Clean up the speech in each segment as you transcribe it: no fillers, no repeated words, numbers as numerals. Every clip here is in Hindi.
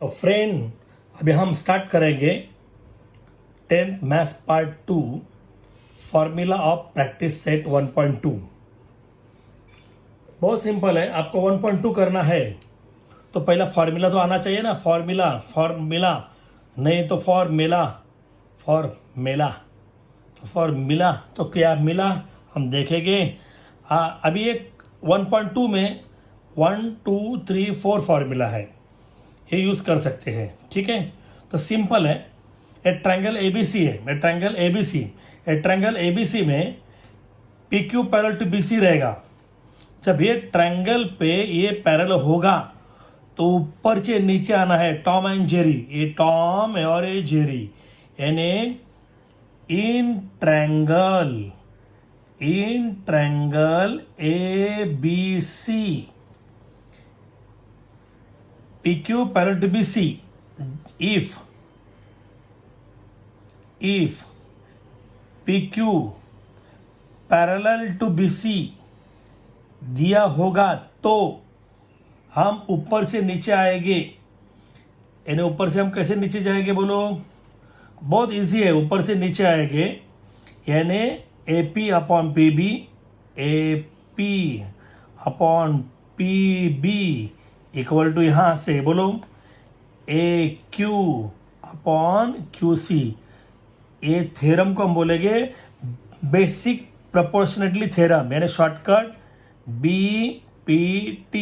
तो फ्रेंड, अभी हम स्टार्ट करेंगे 10th maths part 2 formula of practice set 1.2। बहुत सिंपल है, आपको 1.2 करना है तो पहला फार्मूला तो आना चाहिए ना। फार्मूला फॉर्मूला नहीं तो फॉर्मूला फॉर्मूला तो फॉर्मूला तो क्या मिला हम देखेंगे। अभी एक 1.2 में 1 2 3 4 फार्मूला है, ये यूज़ कर सकते हैं। ठीक है, तो सिंपल है। A triangle A B C है, A triangle A B C, A triangle A B C में P Q parallel to B C रहेगा। जब ये ट्रायंगल पे ये पैरेलल होगा तो ऊपर से नीचे आना है, टॉम एंड जेरी। ये टॉम है और ये जेरी, यानी in triangle A B C PQ parallel to BC, if PQ parallel to BC दिया होगा तो हम ऊपर से नीचे आएंगे। यानी ऊपर से हम कैसे नीचे जाएंगे बोलो, बहुत इजी है। ऊपर से नीचे आएंगे यानी AP upon PB, AP upon PB equal to यहाँ से बोलो AQ अपॉन QC। ये थ्योरम को हम बोलेंगे बेसिक प्रोपोर्शनेटली थ्योरम, यानी शॉर्टकट BPT।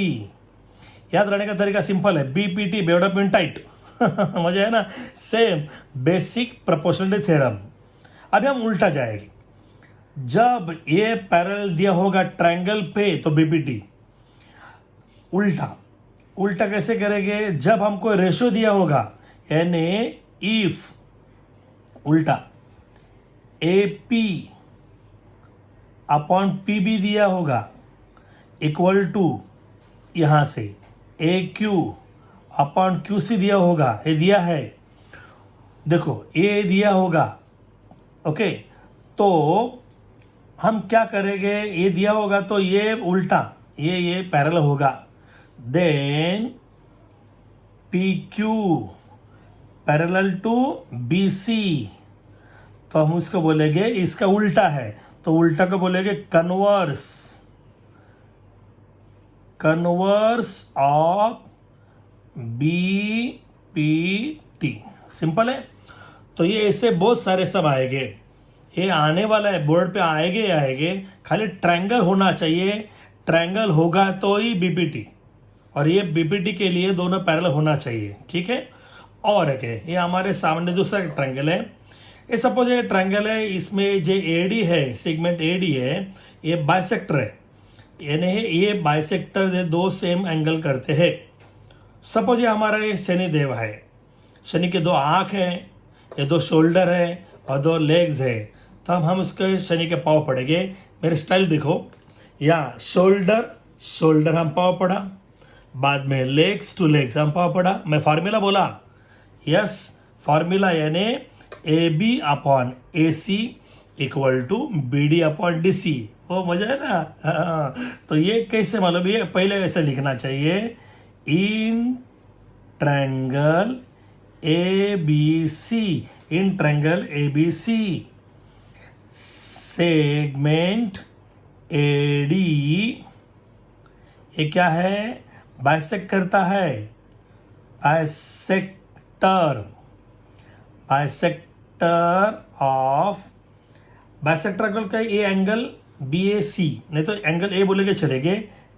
याद रखने का तरीका सिंपल है, BPT बेवड़ा पिन टाइट मजा है ना। Same basic proportionately theorem. अभी हम उल्टा जाएंगे। जब ये पैरेलल दिया होगा ट्रायंगल पे तो BPT। उल्टा कैसे करेंगे, जब हमको रेशो दिया होगा यानी इफ उल्टा AP अपॉन PB दिया होगा इक्वल टू यहाँ से AQ अपॉन QC दिया होगा। ये दिया है, देखो ये दिया होगा। ओके, तो हम क्या करेंगे, ये दिया होगा तो ये उल्टा ये पैरेलल होगा। Then PQ parallel to BC, तो हम उसको बोलेंगे इसका उल्टा है तो उल्टा को बोलेंगे कन्वर्स ऑफ BPT। सिंपल है। तो ये ऐसे बहुत सारे सब आएंगे, ये आने वाला है, बोर्ड पे आएंगे। खाली ट्रायंगल होना चाहिए, ट्रायंगल होगा तो ही BPT, और ये BPT के लिए दोनों पैरेलल होना चाहिए। ठीक है, और एक है ये हमारे सामने दूसरा ट्रायंगल है। ये सपोज ये ट्रायंगल है, इसमें जो AD है, सेगमेंट AD है, ये बाइसेक्टर है, यानी ये बाइसेक्टर दो सेम एंगल करते हैं। सपोज ये हमारा ये शनिदेव है, शनि के दो आँख हैं, ये दो शोल्डर है और दो लेग्स है। तब हम उसके शनि के पाँव पड़ेंगे। मेरे स्टाइल देखो, यहाँ शोल्डर हम पाँव पड़ा, बाद में लेग्स टू लेग्स हम पाँव पड़ा। मैं फार्मूला बोला, यस फार्मूला यानी AB upon AC equal to BD upon DC। वो मजा है ना। हाँ, तो ये कैसे मालूम, ये पहले ऐसे लिखना चाहिए, in triangle ABC, in triangle ABC segment AD ये क्या है, बाइसेक्ट करता है, बाइसेक्टर का ये एंगल BAC, नहीं तो एंगल A बोलेंगे चलेंगे,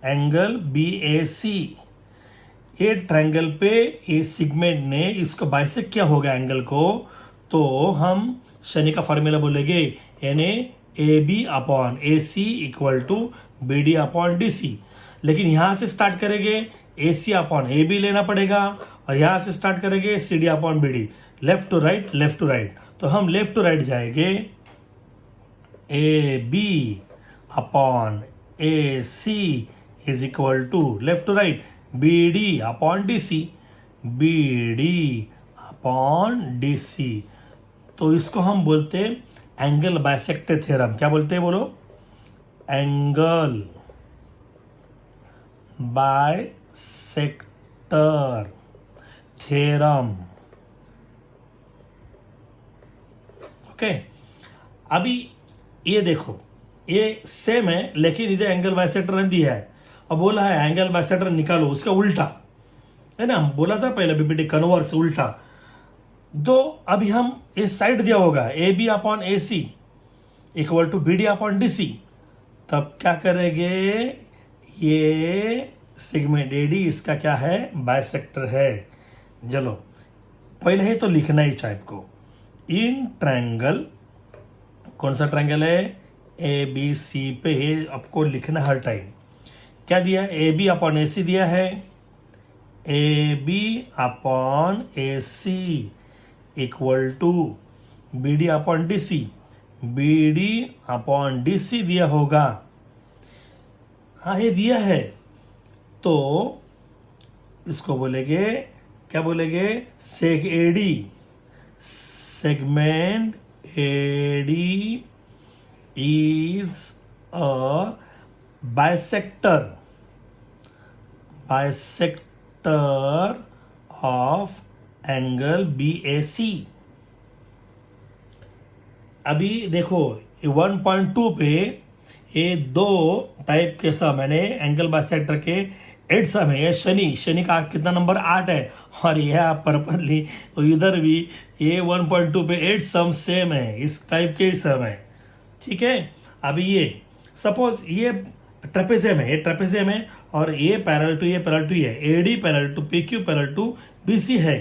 एंगल BAC। ये ट्रायंगल पे ये सेगमेंट ने इसको बाइसेक्ट किया होगा एंगल को, तो हम शनि का फार्मूला बोलेंगे यानी AB upon AC equal to BD upon DC। लेकिन यहाँ से स्टार्ट करेंगे, AC अपॉन AB लेना पड़ेगा, और यहाँ से स्टार्ट करेंगे CD upon BD, left to right. तो हम लेफ्ट टू राइट जाएंगे, AB upon AC is equal to left to right BD upon DC। तो इसको हम बोलते एंगल बाइसेक्टर थ्योरम। क्या बोलते हैं बोलो, एंगल बाइसेक्टर थ्योरम। ओके, अभी ये देखो, ये सेम है लेकिन इधर एंगल बाइसेक्टर ने दिया है और बोला है एंगल बाइसेक्टर निकालो, उसका उल्टा है ना, हम बोला था पहले बीपीटी कन्वर्स उल्टा। तो अभी हम इस साइड दिया होगा A B upon A C equal to B D upon D C, तब क्या करेंगे, ये सेगमेंट ए डी इसका क्या है, बाइसेक्टर है। चलो पहले ही तो लिखना ही चाहिए आपको, इन ट्रायंगल, कौन सा ट्रायंगल है, ए बी सी पे ये आपको लिखना हर टाइम। क्या दिया है, A B upon A C दिया है, A B upon A C equal to B D upon D C, B D upon D C दिया होगा। हाँ ये दिया है, तो इसको बोलेंगे, क्या बोलेंगे, seg A D, segment A D is a bisector, bisector of angle B A C. अभी देखो 1.2 पे ये दो टाइप के सम मैंने एंगल बाइसेक्टर के 8 सम है। ये शनि का कितना नंबर 8 है, और यह पर्पली इधर भी ये 1.2 पे 8 सम सेम है, इस टाइप के ही सम है। ठीक है, अभी ये सपोज ये ट्रेपेजियम है, ये ट्रेपेजियम है और ये पैरेलल टू ये पैरेलल टू ये, A D parallel to P Q parallel to B C है,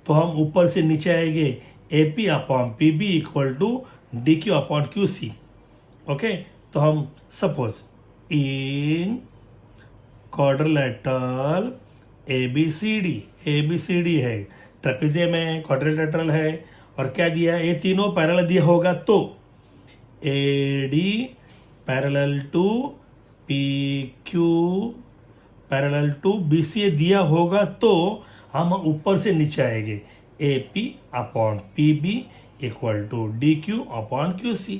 तो हम ऊपर से नीचे आएंगे A P upon P B equal to D Q upon Q C. Okay, तो हम suppose in quadrilateral A B C D है, ट्रेपेजियम है, क्वाड्रिलेटरल है, और क्या दिया है, ये तीनों पैरेलल दिया होगा तो A D parallel to P Q parallel to B C दिया होगा, तो हम ऊपर से नीचे आएंगे A P upon P B equal to D Q upon Q C,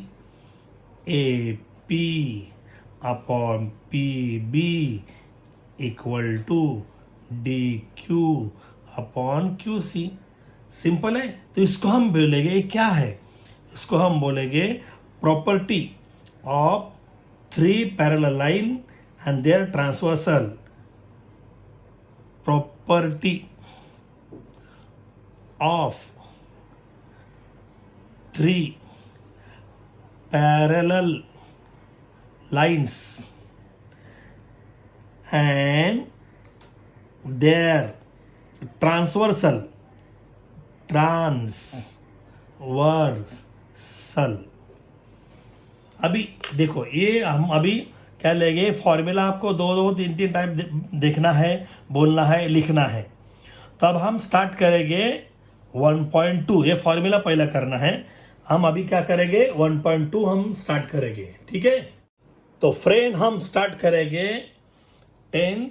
A P upon P B equal to D Q upon Q C. Simple है, तो इसको हम बोलेंगे, ये क्या है, इसको हम बोलेंगे property of 3 parallel line and there transversal, property of 3 parallel lines and their transversal अभी देखो ये हम अभी क्या लेंगे, फॉर्मूला आपको दो तीन टाइप देखना है, बोलना है, लिखना है। तो अब हम स्टार्ट करेंगे 1.2, ये फॉर्मूला पहला करना है। हम अभी क्या करेंगे, 1.2 हम स्टार्ट करेंगे। ठीक है, तो फ्रेंड हम स्टार्ट करेंगे 10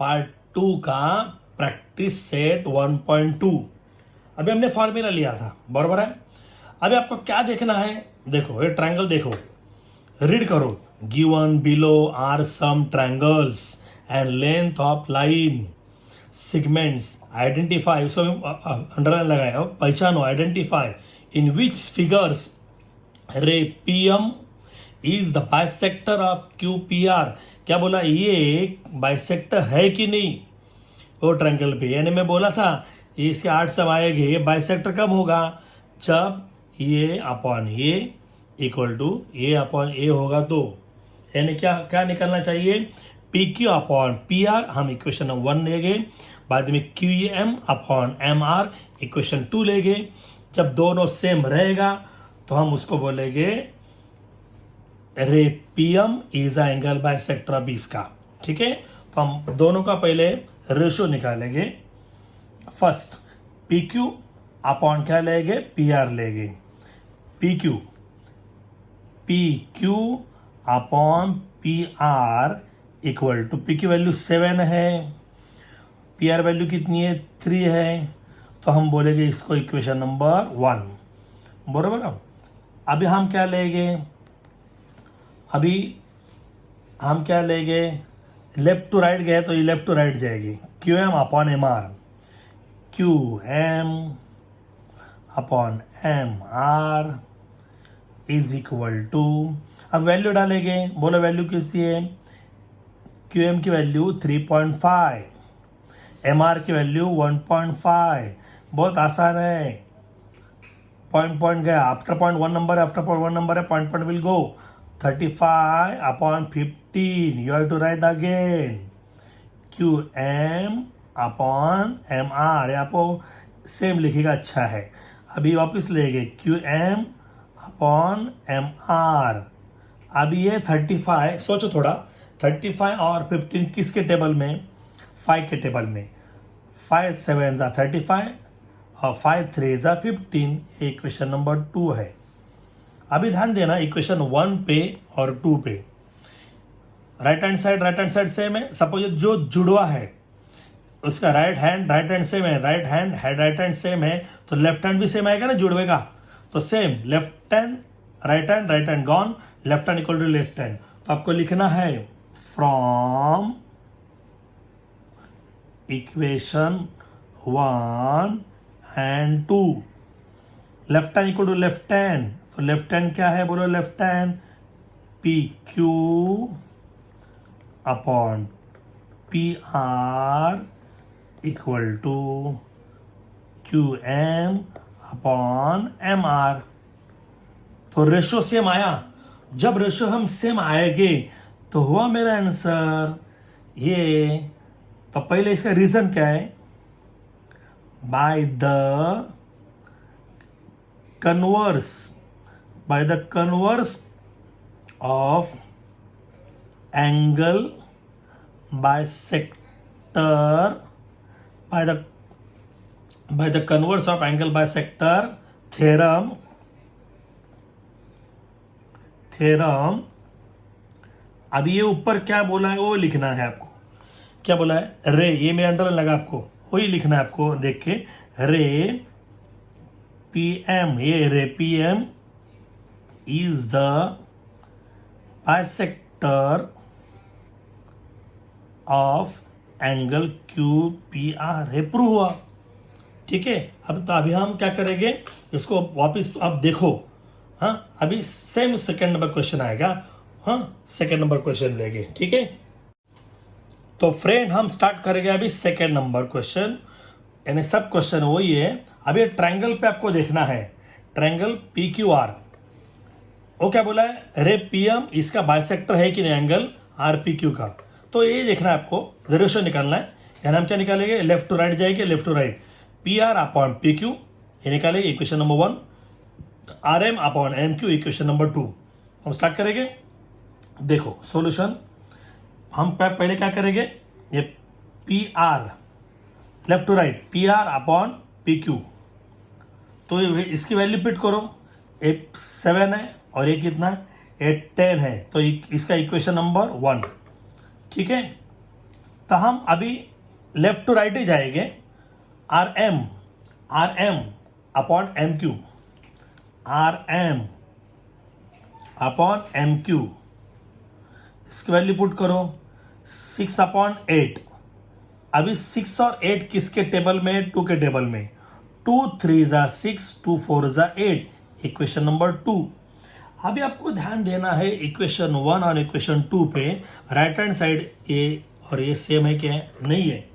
पार्ट 2 का प्रैक्टिस सेट 1.2। अभी हमने फॉर्मूला लिया था, बराबर है। अभी आपको क्या देखना है, देखो ये ट्रायंगल देखो, रीड करो, given below are some triangles and length of line segments, identify, उसको अंडरलाइन लगाए हो, पहचानो, identify in which figures ray P M is the bisector of Q P R. क्या बोला, ये बाइसेक्टर है कि नहीं वो ट्रायंगल पे, यानी मैं बोला था इसके 8 सम आएंगे, ये बाइसेक्टर कब होगा, जब ये अपॉन ये इक्वल टू ये अपॉन ए होगा, तो यानी क्या क्या निकलना चाहिए, P Q upon P R, हम इक्वेशन नंबर 1 लेंगे, बाद में Q M upon M R equation 2 लेंगे। जब दोनों सेम रहेगा तो हम उसको बोलेंगे ray P M is a angle bisector of इसका। ठीक है, तो हम दोनों का पहले रेशो निकालेंगे। फर्स्ट पी क्यू अपॉन क्या लेंगे, पी आर लेंगे, P Q upon P R equal to, P की वैल्यू 7 है, पी आर वैल्यू कितनी है, 3 है, तो हम बोलेंगे इसको इक्वेशन नंबर 1, बराबर है। अभी हम क्या लेंगे, अभी हम क्या लेंगे, लेफ्ट टू राइट गए तो ये लेफ्ट टू राइट जाएगी, Q M upon M R, Q M upon M R is equal to, अब वैल्यू डालेंगे, बोलो वैल्यू किसकी है, क्यू एम की वैल्यू 3.5, एम आर की वैल्यू 1.5, बहुत आसान है, पॉइंट गया, आफ्टर पॉइंट वन नंबर है, आफ्टर पॉइंट वन नंबर है, point will go, 35 upon 15, you have to write again Q M upon M R, आपको सेम लिखेगा, अच्छा है। अभी वापस लेंगे Q M upon M R, अभी ये 35, सोचो थोड़ा, 35 और 15 किसके टेबल में, 5 के टेबल में, 5 7 ज़ा 35 और 5 3 ज़ा 15, इक्वेशन नंबर 2 है। अभी ध्यान देना इक्वेशन 1 पे और 2 पे, राइट हैंड साइड सेम है, सपोज जो जुड़वा है उसका राइट हैंड सेम है, राइट हैंड सेम है, तो लेफ्ट हैंड भी सेम आएगा ना जुड़वे का, तो same left hand right hand gone, left hand equal to left hand, तो आपको लिखना है from equation 1 and 2, left hand equal to left hand, तो लेफ्ट हैंड क्या है, बोलो left hand P Q upon P R equal to Q M upon M R, तो रेशो सेम आया, जब रेशो हम सेम आएंगे तो हुआ मेरा आंसर ये। तो पहले इसका रीजन क्या है, by the converse of angle bisector, by the converse of angle bisector theorem, अभी ये ऊपर क्या बोला है वो लिखना है आपको, क्या बोला है, रे, ये मैं अंडरलाइन लगा, आपको वही लिखना है, आपको देख के, रे पी एम, ये ray P M is the bisector of angle Q P R, है, प्रूव हुआ, ठीक है। अब तो अभी हम क्या करेंगे, इसको वापस आप देखो, हाँ, अभी सेम सेकंड नंबर क्वेश्चन आएगा, हाँ, सेकंड नंबर क्वेश्चन लेंगे, ठीक है। तो फ्रेंड हम स्टार्ट करेंगे अभी सेकंड नंबर क्वेश्चन, यानी सब क्वेश्चन वही है। अभी ट्रायंगल पे आपको देखना है, ट्रायंगल पी क्यू आर, वो क्या बोला है, रे पी एम इसका बाइसेक्टर है कि नहीं एंगल आर पी क्यू का, तो ये देखना है आपको, रेशो निकालना है, यानी हम क्या निकालेंगे, लेफ्ट टू राइट जाएंगे, left to right, P R upon P Q ये निकालेंगे equation number 1, R M upon M Q equation number 2। हम स्टार्ट करेंगे, देखो सॉल्यूशन, हम पहले क्या करेंगे, ये P R left to right, P R upon P Q, तो इसकी वैल्यू पिट करो, एक 7 है और ये कितना है, 10 है, तो इसका इक्वेशन नंबर 1, ठीक है। तो हम अभी लेफ्ट टू राइट ही जाएंगे, R M upon M Q, R M upon M Q, इसकी वैल्यू पुट करो, 6 अपॉन 8, अभी 6 और 8 किसके टेबल में, 2 के टेबल में, 2 3 ज़ा 6, 2 4 ज़ा 8, इक्वेशन नंबर 2। अभी आपको ध्यान देना है इक्वेशन 1 और इक्वेशन 2 पे, राइट हैंड साइड ये और ये सेम है क्या, नहीं है,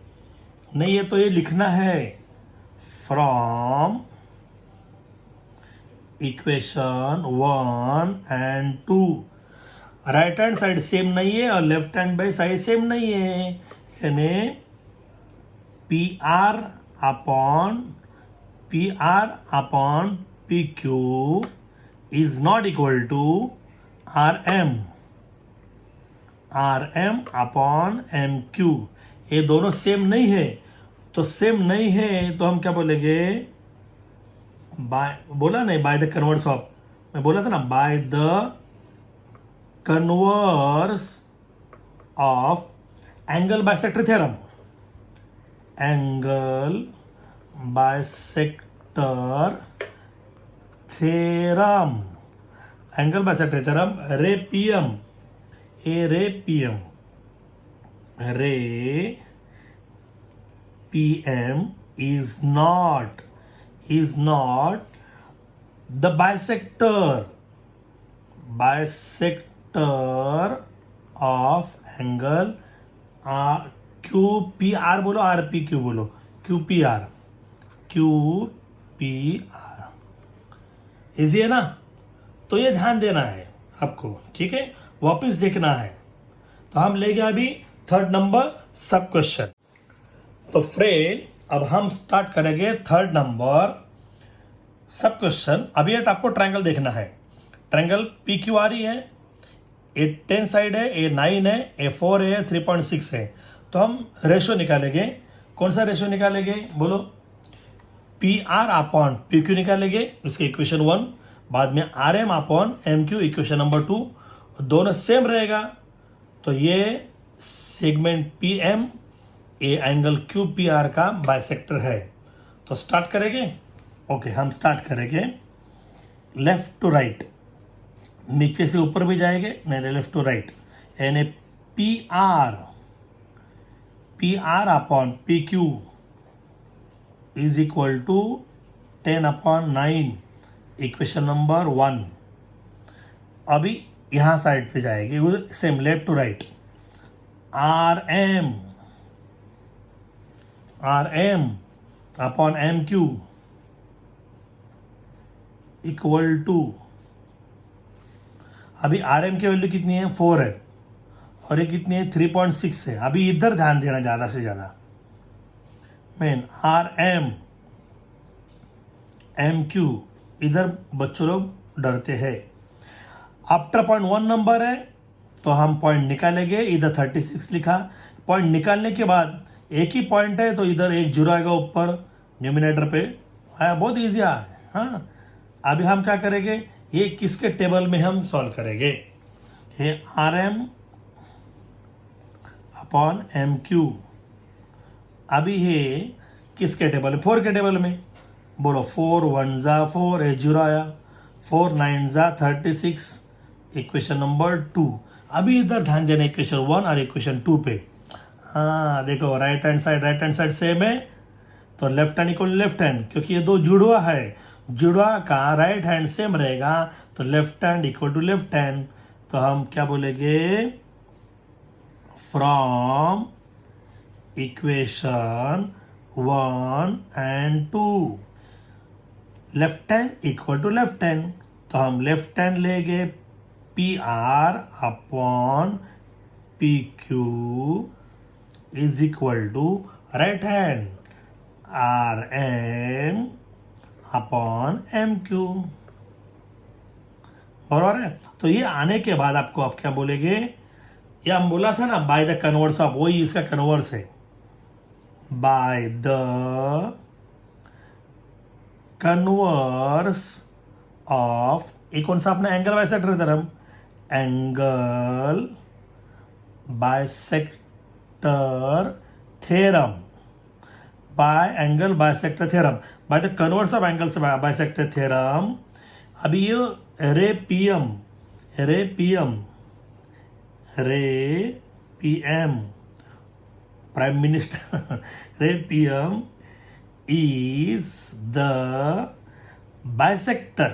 नहीं है, तो ये लिखना है from equation 1 and 2, right hand side same नहीं है और left hand by side same नहीं है, यानी P R upon P Q is not equal to R M upon M Q, ये दोनों सेम नहीं है, तो सेम नहीं है तो हम क्या बोलेंगे, बाय, बोला नहीं, बाय द कन्वर्स ऑफ, मैं बोला था ना, by the converse of angle bisector theorem, angle bisector theorem, angle bisector theorem, ray P M, a ray P M is not the bisector of angle QPR बोलो, RPQ बोलो, QPR इजी है ना। तो ये ध्यान देना है आपको, ठीक है, वापस देखना है। तो हम ले गए अभी थर्ड नंबर सब क्वेश्चन। तो फ्रेंड अब हम स्टार्ट करेंगे थर्ड नंबर सब क्वेश्चन। अभी एक आपको ट्रायंगल देखना है। ट्रायंगल PQR ही है, ए 10 साइड है, ए 9 है, ए 4 है, 3.6 है। तो हम रेशो निकालेंगे। कौन सा रेशो निकालेंगे बोलो? PR अपॉन PQ निकालेंगे, उसके इक्वेशन 1। बाद में RM upon MQ equation number 2। दोनों सेम रहेगा। तो ये segment PM A angle QPR का बाइसेक्टर है। तो स्टार्ट करेंगे। ओके, हम स्टार्ट करेंगे लेफ्ट टू राइट, नीचे से ऊपर भी जाएंगे, नहीं लेफ्ट टू राइट, यानी PR upon PQ is equal to 10/9 equation number 1। अभी यहाँ साइड पे जाएंगे, same left to right, RM upon MQ equal to, अभी RM की वैल्यू कितनी है? 4 है, और ये कितनी है? 3.6 है। अभी इधर ध्यान देना ज़्यादा से ज़्यादा। मेन RM MQ, इधर बच्चों लोग डरते हैं। आफ्टर पॉइंट 1 नंबर है तो हम पॉइंट निकालेंगे। इधर 36 लिखा। पॉइंट निकालने के बाद एक ही पॉइंट है तो इधर एक जीरो आएगा ऊपर न्यूमिनेटर पे। हाँ, बहुत ईजी है। हाँ, अभी हम क्या करेंगे, ये किसके टेबल में हम सॉल्व करेंगे? ये RM अपॉन MQ। अभी ये किसके टेबल में? 4 के टेबल में। बोलो 4 1 जा 4, ए जीरो आया, 4 9 जा 36 इक्वेशन नंबर 2। अभी इधर ध्यान देना इक्वेशन 1 और इक्वेशन 2 पे। हाँ देखो, राइट हैंड साइड सेम है तो left hand equal left hand, क्योंकि ये दो जुड़वा है, जुड़वा का राइट हैंड सेम रहेगा तो left hand equal to left hand. तो हम क्या बोलेंगे? From equation 1 and 2 left hand equal to left hand. तो हम लेफ्ट हैंड लेंगे PR upon PQ is equal to right hand RM upon MQ। बराबर है। तो ये आने के बाद आपको आप क्या बोलेंगे? ये हम बोला था ना बाय द कन्वर्स ऑफ, वही इसका कन्वर्स है। बाय द कन्वर्स ऑफ, एक कौन सा अपना angle bisector theorem, angle bisector theorem, bye angle bisector theorem, bye the converse of angles bisector theorem. अभी ये रे PM प्राइम मिनिस्टर रे PM इज द बाइसेक्टर।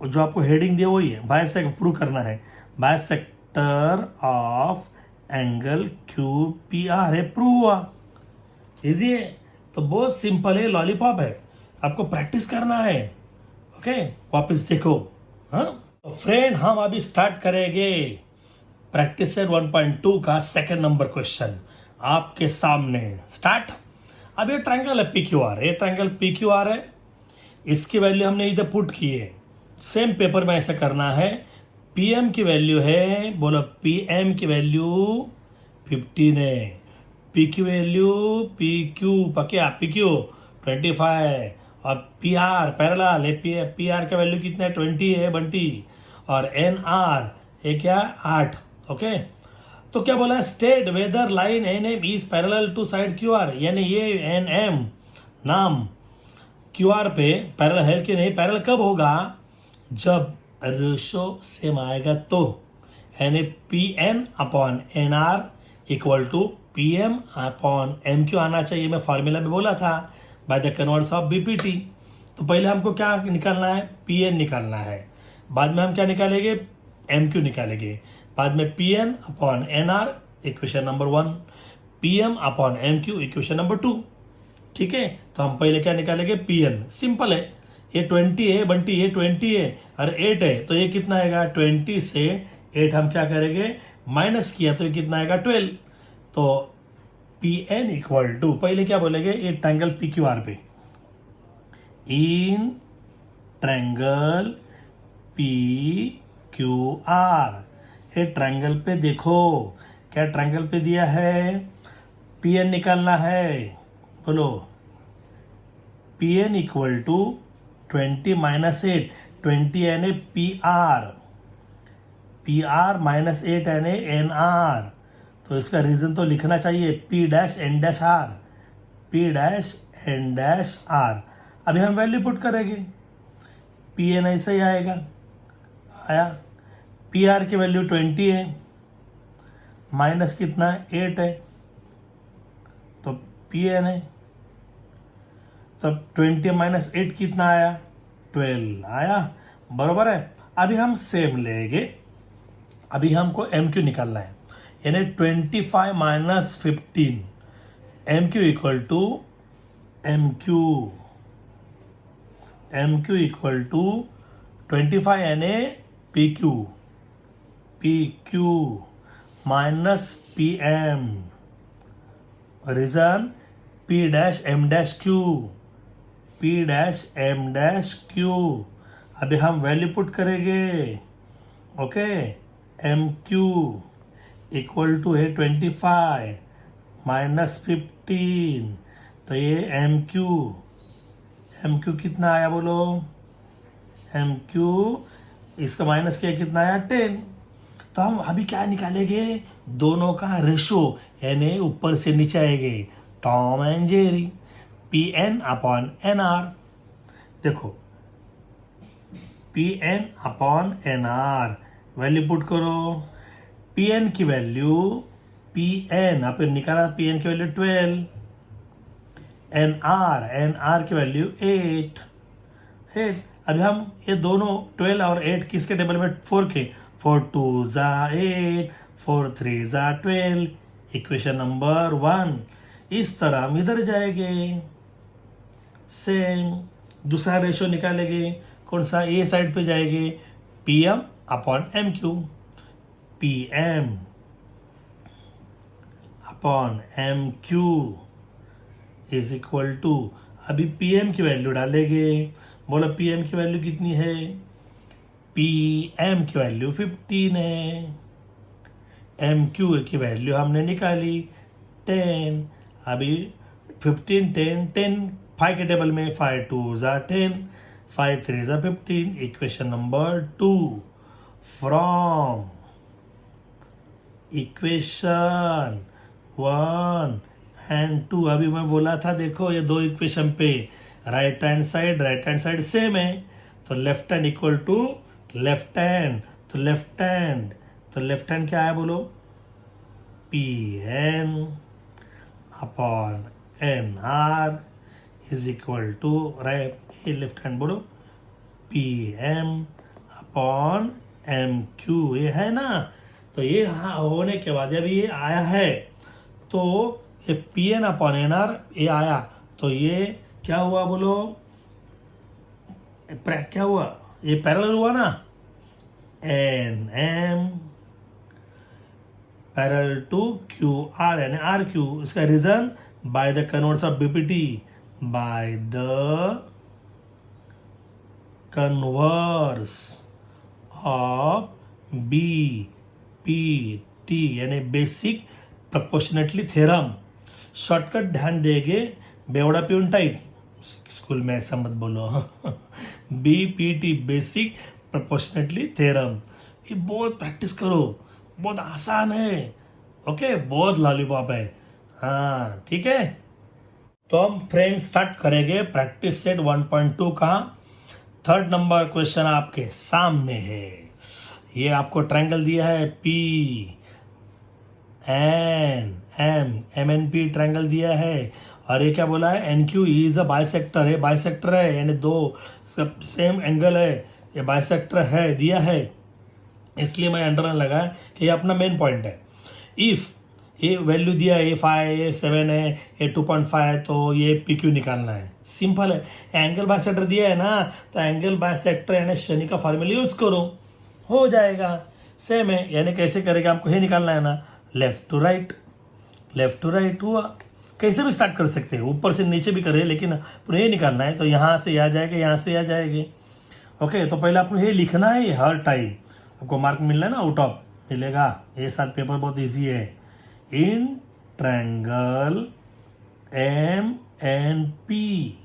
जो आपको हेडिंग दिया वही है, बाइसेक्टर प्रूव करना है, बाइसेक्टर ऑफ एंगल QPR है, प्रूव हुआ। इजी है। तो बहुत सिंपल है, लॉलीपॉप है, आपको प्रैक्टिस करना है। ओके, वापस देखो। हाँ, तो फ्रेंड हम अभी स्टार्ट करेंगे प्रैक्टिस सेट 1.2 का सेकंड नंबर क्वेश्चन आपके सामने। स्टार्ट। अब ये ट्रायंगल है PQR, ये ट्रायंगल PQR है, इसकी वैल्यू हमने इधर पुट की है। सेम पेपर में ऐसा करना है। PM की वैल्यू है, बोलो PM की वैल्यू 15 है, PQ वैल्यू PQ 25 और PR पैरेलल है, PR का वैल्यू कितना है? 20 है बंटी। और NR ये क्या? 8। ओके, तो क्या बोला? State whether line NM is parallel to side QR, यानी ये NM नाम QR पे पैरेलल है कि नहीं? पैरेलल कब होगा? जब रेशो सेम आएगा तो, यानी PN upon NR equal to P M upon M Q आना चाहिए, मैं फॉर्मूला में बोला था, by the converse of BPT. तो पहले हमको क्या निकालना है, पी एन निकालना है, बाद में हम क्या निकालेंगे, एम क्यू निकालेंगे, बाद में P N upon N R equation number 1, P M upon M Q equation number 2। ठीक है, तो हम पहले क्या निकालेंगे, पी एन, सिंपल है, ये 20 है बंटी, ये 20 है और 8 है, तो ये कितना आएगा, 20 से 8 हम क्या करेंगे, माइनस किया तो ये कितना आएगा, 12। तो पी एन इक्वल टू, पहले क्या बोलेंगे, ये ट्रायंगल पी क्यू आर पे, in triangle P Q R, ये ट्रायंगल पे देखो क्या ट्रायंगल पे दिया है, पी एन निकालना है, बोलो, P N equal to 20 minus 8, 20 यानी पी आर माइनस 8 यानी एन आर, तो इसका रीजन तो लिखना चाहिए, P dash N dash R, P dash N dash R. अभी हम वैल्यू पुट करेंगे, पी एन ऐसे ही आएगा, आया, पी आर की वैल्यू 20 है, माइनस कितना है, 8 है, तो पी एन है, तब 20 माइनस 8 कितना आया, 12 आया, बरोबर है। अभी हम सेम लेंगे, अभी हमको एम क्यू निकालना है, यानी 25 minus 15, M Q equal to M Q equal to 25 यानी P Q minus P M, reason P dash M dash Q, P dash M dash Q. अभी हम वैल्यू पुट करेंगे, okay, M Q equal to है 25 माइनस 15, तो ये एम क्यू कितना आया बोलो, एम क्यू इसका माइनस किया कितना आया, 10। तो हम अभी क्या निकालेंगे, दोनों का रेशो, यानी ऊपर से नीचे आएंगे, Tom and Jerry, P N upon N R. देखो P N upon N R, value put करो, पी एन की वैल्यू, पी एन आपने निकाला, पी एन की वैल्यू 12, एन आर की वैल्यू 8। अभी हम ये दोनों 12 और 8 किसके टेबल में, 4 के, 4 2 ज़ा 8, 4 3 ज़ा 12, इक्वेशन नंबर 1। इस तरह हम इधर जाएंगे, सेम दूसरा रेशो निकालेंगे, कौन सा, ए साइड पे जाएंगे, P M upon M Q, P M upon M Q is equal to, अभी पी एम की वैल्यू डालेंगे, बोलो पी एम की वैल्यू कितनी है, पी एम की वैल्यू 15 है, एम क्यू की वैल्यू हमने निकाली 10। अभी 15 10 10 5 के टेबल में, 5 2 ज़ा 10, 5 3 ज़ा 15, equation number 2 from equation 1 and 2। अभी मैं बोला था, देखो ये दो इक्वेशन पे राइट हैंड साइड सेम है, तो left hand equal to left hand, तो लेफ्ट हैंड क्या है बोलो, P N upon N R is equal to, right, ये लेफ्ट हैंड बोलो, P M upon M Q, ये है ना। तो ये हाँ होने के बाद अभी ये आया है, तो ये P N upon N R ये आया, तो ये क्या हुआ बोलो, क्या हुआ, ये पैरेलल हुआ ना, N M parallel to Q R यानी आर क्यू, इसका reason by the converse of BPT, by the converse of BPT यानी बेसिक प्रोपोर्शनेटली थ्योरम। शॉर्टकट ध्यान देंगे, बेवड़ा प्यून टाइप, स्कूल में ऐसा मत बोलो बीपीटी बेसिक प्रोपोर्शनेटली थ्योरम, ये बहुत प्रैक्टिस करो, बहुत आसान है, ओके, बहुत लॉलीपॉप है, हाँ ठीक है। तो हम फ्रेंड स्टार्ट करेंगे प्रैक्टिस सेट 1.2 का। 3rd नंबर क्वेश्चन आपके सामने है, ये आपको ट्रायंगल दिया है, P N M N P triangle दिया है, और ये क्या बोला है, N Q is a bisector है, बाइसेक्टर है यानी दो सब सेम एंगल है, ये बाइसेक्टर है दिया है, इसलिए मैं अंडरलाइन लगाया कि ये अपना मेन पॉइंट है। इफ ये वैल्यू दिया है, ये 5 है, 7 है, ये 2.5 है, तो ये पी क्यू निकालना है, सिंपल है। एंगल बाइसेक्टर दिया है ना, तो एंगल बाइसेक्टर यानी शनि का फार्मूला यूज करो, हो जाएगा। सेम है, यानी कैसे करेगा, हमको ये निकालना है ना, left to right, left to right हुआ। कैसे भी स्टार्ट कर सकते हैं, ऊपर से नीचे भी करें, लेकिन पूरा ये निकालना है, तो यहाँ से आ जाएगा, यहाँ से आ जाएगी। ओके, तो पहले आपको ये लिखना है, हर टाइम आपको मार्क मिलना है ना, आउट ऑफ मिलेगा। ये साल पेपर बहुत इजी है। In triangle M N P,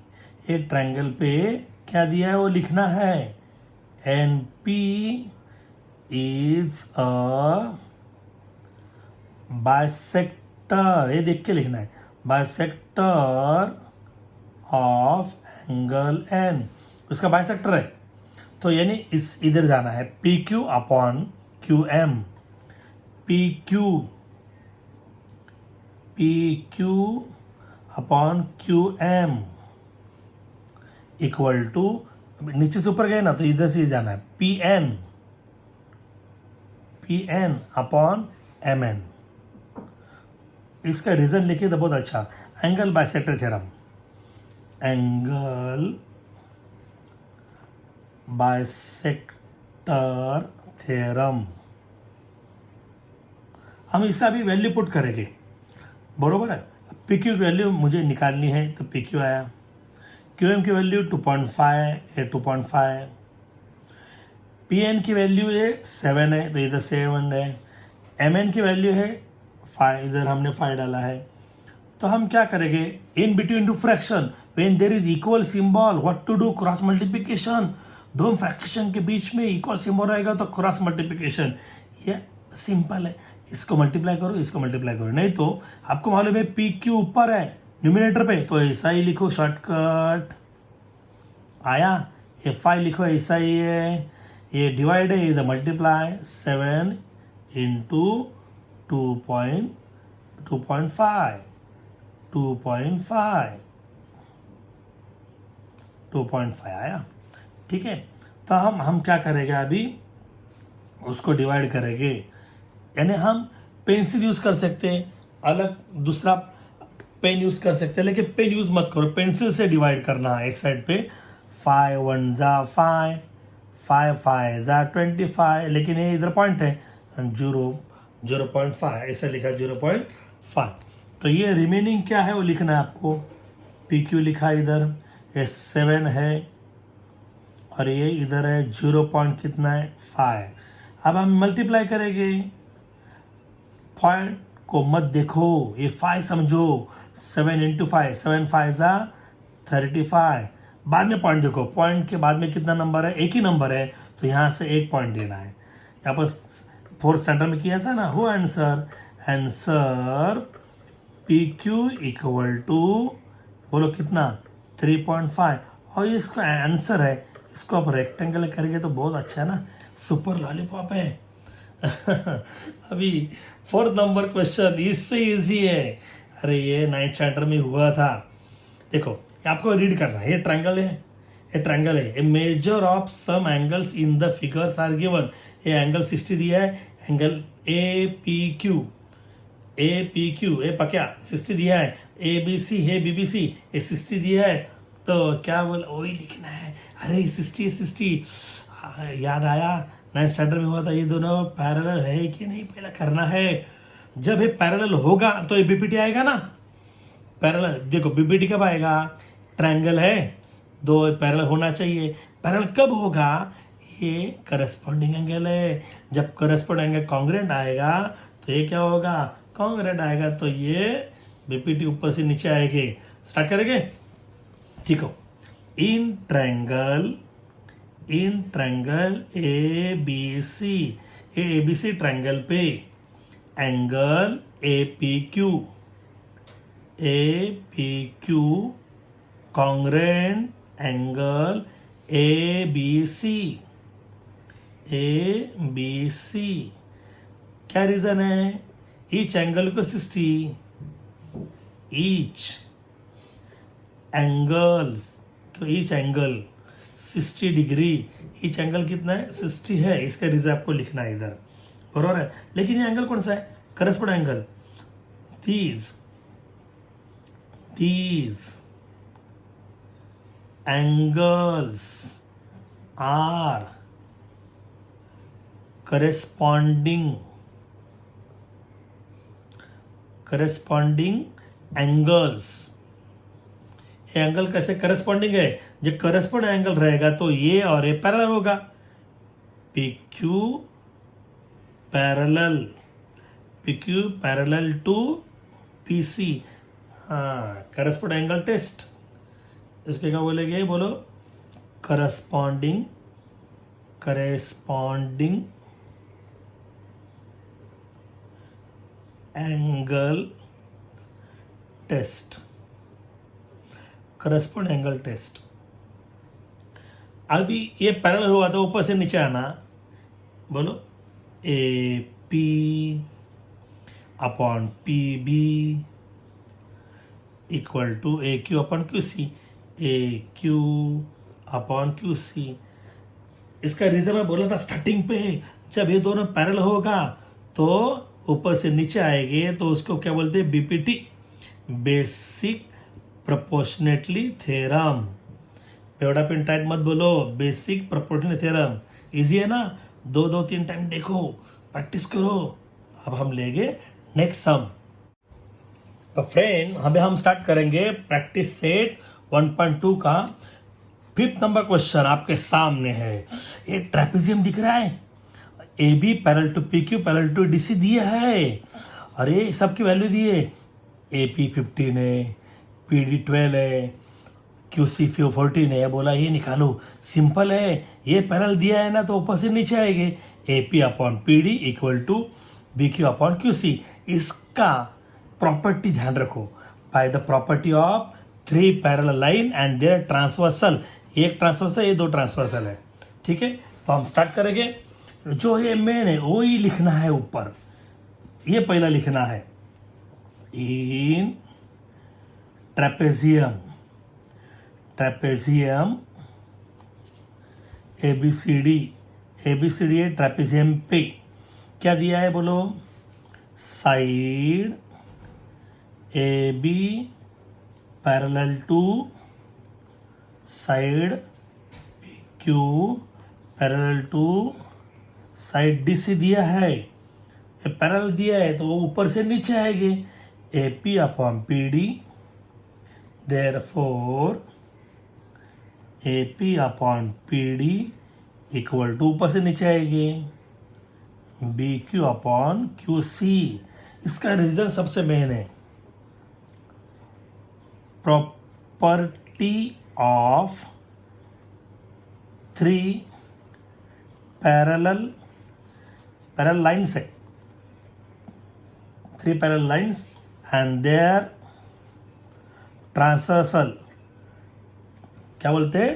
ये ट्रायंगल पे क्या दिया है वो लिखना है, N P is a bisector, ये देख के लिखना है, बाइसेक्टर ऑफ एंगल एन, उसका बाइसेक्टर है, तो यानी इस इधर जाना है, P Q upon Q M, P Q upon Q M equal to, नीचे से ऊपर गए ना तो इधर से जाना है, P N upon M N. इसका रीजन लिखिए तो बहुत अच्छा, angle bisector theorem, angle bisector theorem. हम इसका भी वैल्यू पुट करेंगे, बरोबर है। पी क्यू की वैल्यू मुझे निकालनी है, तो पी क्यू आया, क्यू एम की वैल्यू 2.5 है, 2.5, पी एन की वैल्यू है 7 है, तो इधर 7 है, एम एन की वैल्यू है 5, इधर हमने 5 डाला है। तो हम क्या करेंगे, in between two fraction when there is equal symbol what to do, cross multiplication. दो फ्रैक्शन के बीच में इक्वल सिंबल रहेगा तो क्रॉस मल्टीप्लिकेशन, ये सिंपल है। इसको मल्टीप्लाई करो, इसको मल्टीप्लाई करो, नहीं तो आपको मालूम है पी क्यू ऊपर है न्यूमिनेटर पे, तो ऐसा ही लिखो, शॉर्टकट आया। ये 5 लिखो, ऐसा ही है, ये डिवाइड है, इधर मल्टीप्लाई, 7 इंटू 2.5, 2.5 आया, ठीक है। तो हम क्या करेंगे अभी, उसको डिवाइड करेंगे, यानी हम पेंसिल यूज कर सकते हैं, अलग दूसरा पेन यूज कर सकते हैं, लेकिन पेन यूज मत करो, पेंसिल से डिवाइड करना है एक साइड पे। 5 1 जा 5, 5 5 जा 25, लेकिन ये इधर पॉइंट है 0.5, ऐसा लिखा 0.5। तो ये रिमेनिंग क्या है वो लिखना है आपको, पी क्यू लिखा इधर, ये 7 है, और ये इधर है 0. कितना है 5। अब हम मल्टीप्लाई करेंगे, पॉइंट को मत देखो, ये 5 समझो, 7 इंटू 5, 7 5 जा 35, बाद में पॉइंट देखो, पॉइंट के बाद में कितना नंबर है, एक ही नंबर है, तो यहाँ से एक पॉइंट देना है। यहाँ पर 4th स्टैंडर्ड में किया था ना, हो answer, answer P Q equal to, बोलो कितना 3.5, और ये इसका आंसर है। इसको आप रेक्टेंगल करेंगे तो बहुत अच्छा है ना, सुपर लॉलीपॉप है। अभी 4th नंबर क्वेश्चन इससे इजी है, अरे ये 9th स्टैंडर्ड में हुआ था। देखो आपको रीड करना है, ये ट्रायंगल है, ये ट्रायंगल है, a measure of some angles in the figures are given. ये एंगल 60 दिया है, angle A P Q, A पक्या 60 दिया है, ए बी सी है, बी बी सी ये 60 दिया है, तो क्या बोला वही लिखना है। अरे 60 याद आया, 9th स्टैंडर्ड में हुआ था, ये दोनों पैरेलल है कि नहीं पहला करना है। जब ये पैरेलल होगा तो ये बीपीटी आएगा ना, पैरेलल। देखो बीपीटी कब आएगा, ट्रायंगल है, दो पैरेलल होना चाहिए। पैरेलल कब होगा, ये करस्पॉन्डिंग एंगल है। जब करस्पॉन्डिंग एंगल कॉन्ग्रुएंट आएगा तो ये क्या होगा, कॉन्ग्रुएंट आएगा, तो ये बीपीटी ऊपर से नीचे आएगी। स्टार्ट करेंगे, ठीक हो। In triangle A B C triangle पे angle A P Q congruent angle A B C. क्या रीजन है, ईच एंगल को 60, each angles, each angle 60 degree, each angle कितना है 60 है, इसका रीजन आपको लिखना है इधर, बरोबर है। लेकिन ये एंगल कौन सा है, corresponding angle, these angles are corresponding angles। ये एंगल कैसे करस्पॉन्डिंग है, जब करस्पॉन्डिंग एंगल रहेगा तो ये और ये पैरेलल होगा, P Q parallel to P C, हाँ करस्पॉन्डिंग एंगल टेस्ट, इसके क्या बोलेंगे, बोलो corresponding angle test, corresponding angle test. अभी ये पैरेलल हुआ तो ऊपर से नीचे आना, बोलो A P upon P B equal to A Q upon Q C, A Q upon Q C. इसका रीजन मैं बोला था स्टार्टिंग पे, जब ये दोनों पैरेलल होगा तो ऊपर से नीचे आएंगे तो उसको क्या बोलते हैं, बीपीटी, बेसिक प्रोपोर्शनेटली थ्योरम। बेवड़ा पिन टाइट मत बोलो, बेसिक प्रोपोर्शनल थ्योरम इजी है ना, 2-3 टाइम देखो, प्रैक्टिस करो। अब हम लेंगे नेक्स्ट सम। तो फ्रेंड अभी हम स्टार्ट करेंगे प्रैक्टिस सेट 1.2 का 5th नंबर क्वेश्चन आपके सामने है। एक ट्रेपेजियम दिख रहा है, A B parallel to P Q parallel to D C दिया है, अरे सबकी वैल्यू दिए, ए पी 15 है, पी डी 12 है, क्यू सी 14 है, बोला ये निकालो, सिंपल है, ये पैरेलल दिया है ना तो ऊपर से नीचे आएंगे, A P upon P D equal to B Q upon Q C. इसका प्रॉपर्टी ध्यान रखो, by the property of 3 parallel line and there transversal, एक ट्रांसवर्सल ये 2 ट्रांसवर्सल है, ठीक है। तो हम स्टार्ट करेंगे, जो ये मेन है वो ही लिखना है ऊपर, ये पहला लिखना है, इन ट्रेपेजियम एबीसीडी है ट्रेपेजियम पे क्या दिया है, बोलो side A B parallel to side P Q parallel to side D C दिया है, ये पैरेलल दिया है तो वो ऊपर से नीचे आएंगे, A P upon P D, therefore A P upon P D equal to ऊपर से नीचे आएंगे B Q upon Q C. इसका रीजन सबसे मेन है, प्रॉपर्टी ऑफ 3 पैरेलल लाइन्स है, 3 parallel lines and there transversal, क्या बोलते हैं,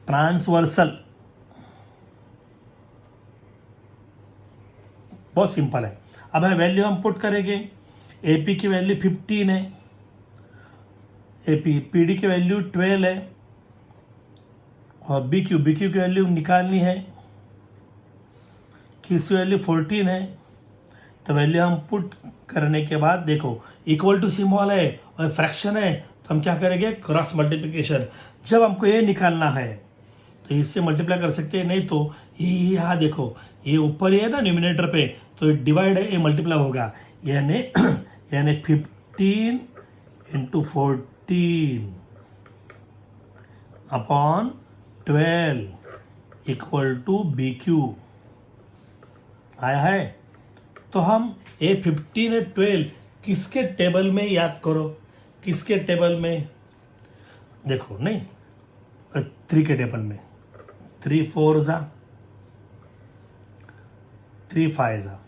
ट्रांसवर्सल, बहुत सिंपल है। अब है वैल्यू हम पुट करेंगे, ए पी की वैल्यू 15 है, ए पी पी डी की वैल्यू 12 है, और बी क्यू की वैल्यू निकालनी है, क्यू सी वैल्यू 14 है। तो वैल्यू हम पुट करने के बाद देखो इक्वल टू सिंबल है और फ्रैक्शन है, तो हम क्या करेंगे, क्रॉस मल्टीप्लिकेशन। जब हमको ये निकालना है तो इससे मल्टीप्लाई कर सकते हैं, नहीं तो ये यहाँ देखो, ये ऊपर ही है ना न्यूमिनेटर पे, तो ये डिवाइड है, ये मल्टीप्लाई होगा, यानी 15 into 14 upon 12 equal to B Q आया है। तो हम ये 15 और 12 किसके टेबल में याद करो, किसके टेबल में, देखो नहीं 3 के टेबल में, 3 4 जा 3 5 जा,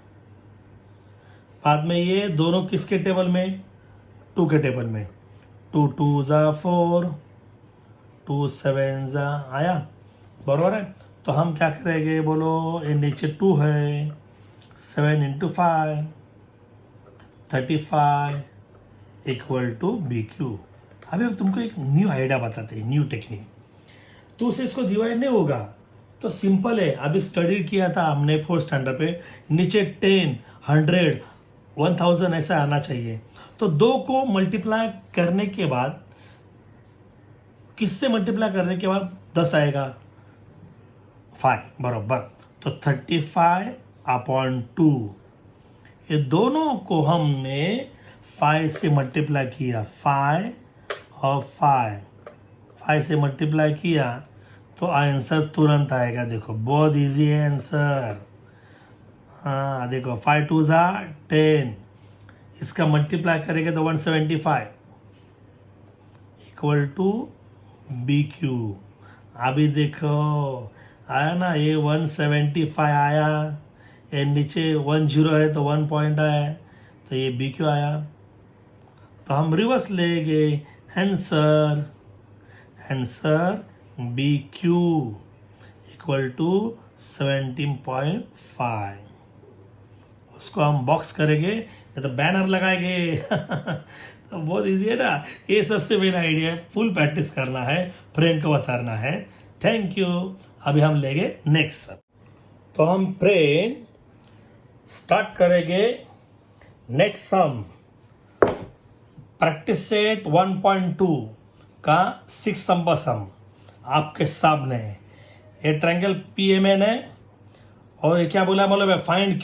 बाद में ये दोनों किसके टेबल में, 2 के टेबल में, 2 2 जा 4, 2 7 जा आया, बराबर है। तो हम क्या करेंगे, बोलो ये नीचे 2 है, 7 into 5 35 equal to B Q. अभी अब तुमको एक न्यू आइडिया बताते हैं, न्यू टेक्निक। तो उससे इसको डिवाइड नहीं होगा, तो सिंपल है। अभी स्टडी किया था हमने 4th स्टैंडर्ड पे, नीचे 10, 100, 1000 ऐसा आना चाहिए। तो 2 को मल्टीप्लाई करने के बाद, किससे मल्टीप्लाई करने के बाद 10 आएगा? 5 बराबर। तो 35/2, ये दोनों को हमने 5 से मल्टीप्लाई किया, 5 और 5 से मल्टीप्लाई किया तो आंसर तुरंत आएगा। देखो बहुत इजी है आंसर। हाँ देखो 5 2 ज़ा 10, इसका मल्टीप्लाई करेंगे तो 175 इक्वल टू बी क्यू। अभी देखो आया ना, ये 175 आया, ये नीचे 10 है तो 1 पॉइंट आया, तो ये बी क्यू आया। तो हम रिवर्स लेंगे, answer B Q equal to 17.5। उसको हम बॉक्स करेंगे या तो बैनर लगाएंगे तो बहुत इजी है ना। ये सबसे मेन आइडिया है, फुल प्रैक्टिस करना है, फ्रेंड को बताना है। Thank you. अभी हम लेंगे नेक्स्ट। तो हम फ्रेंड स्टार्ट करेंगे नेक्स्ट सम। प्रैक्टिस सेट 1.2 का 6 नंबर सम आपके सामने है। ये ट्रायंगल PMN है और ये क्या बोला मालूम है? Find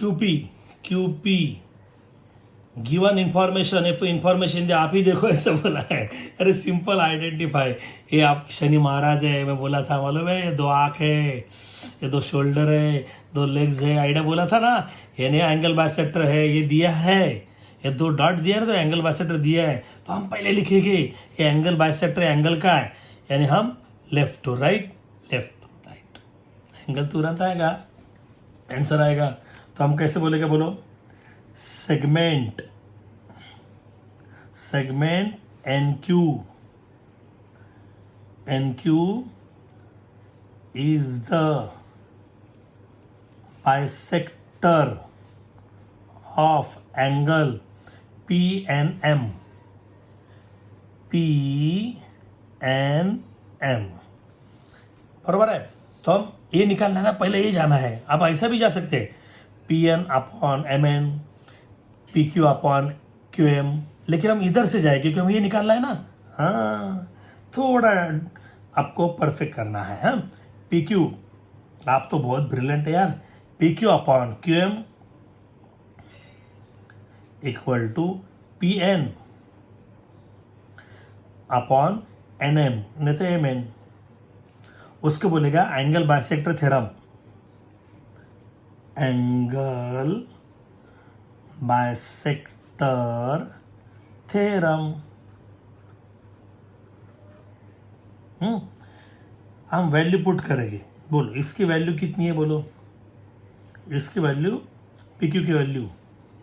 QP given information. Information जो आप ही देखो ऐसा बोला है। अरे सिंपल आइडेंटिफाई। ये आप शनि महाराज है, मैं बोला था मालूम है? ये 2 आँख है, ये 2 शोल्डर है, 2 लेग्स है, आइडिया बोला था ना। ये नया एंगल बाइसेक्टर है, ये दिया है, ये 2 डॉट दिया है तो एंगल बाइसेक्टर दिया है। तो हम पहले लिखेंगे ये एंगल बाइसेक्टर एंगल का है, यानी हम left to right, left to right, angle तुरंत आएगा, आंसर आएगा। तो हम कैसे बोलेंगे? बोलो segment NQ is the bisector of angle PNM। बराबर है। तो हम ये निकालना है, पहले ये जाना है। आप ऐसा भी जा सकते हैं, PN/MN, PQ/QM, लेकिन हम इधर से जाए क्योंकि हम ये निकालना है ना। हाँ थोड़ा आपको परफेक्ट करना है। हाँ PQ, आप तो बहुत ब्रिलियंट है यार। PQ/QM इक्वल टू PN/NM, नहीं तो MN। उसको बोलेगा angle bisector theorem. Angle bisector theorem. हम वैल्यू पुट करेंगे। बोलो इसकी वैल्यू कितनी है? बोलो इसकी वैल्यू, PQ की वैल्यू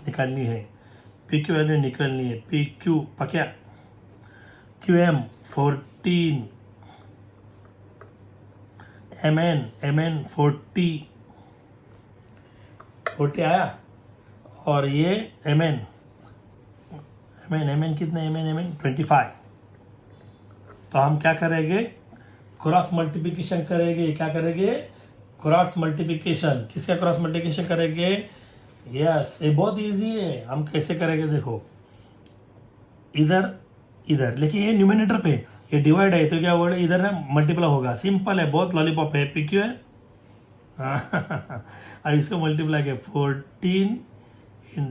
निकालनी है, PQ वैल्यू निकालनी है। PQ पक्या, QM 14, MN 40 आया, और ये MN कितना? MN 25। तो हम क्या करेंगे? क्रॉस मल्टीप्लिकेशन करेंगे। क्या करेंगे? Cross multiplication. किसका क्रॉस मल्टीप्लिकेशन करेंगे? यस, ये बहुत इजी है। हम कैसे करेंगे? देखो इधर, लेकिन ये न्यूमिनेटर पे ये डिवाइड है तो क्या वर्ड है? इधर है मल्टीप्लाई होगा। सिंपल है, बहुत लॉलीपॉप है। PQ है, अब इसको मल्टीप्लाई किया 14 ×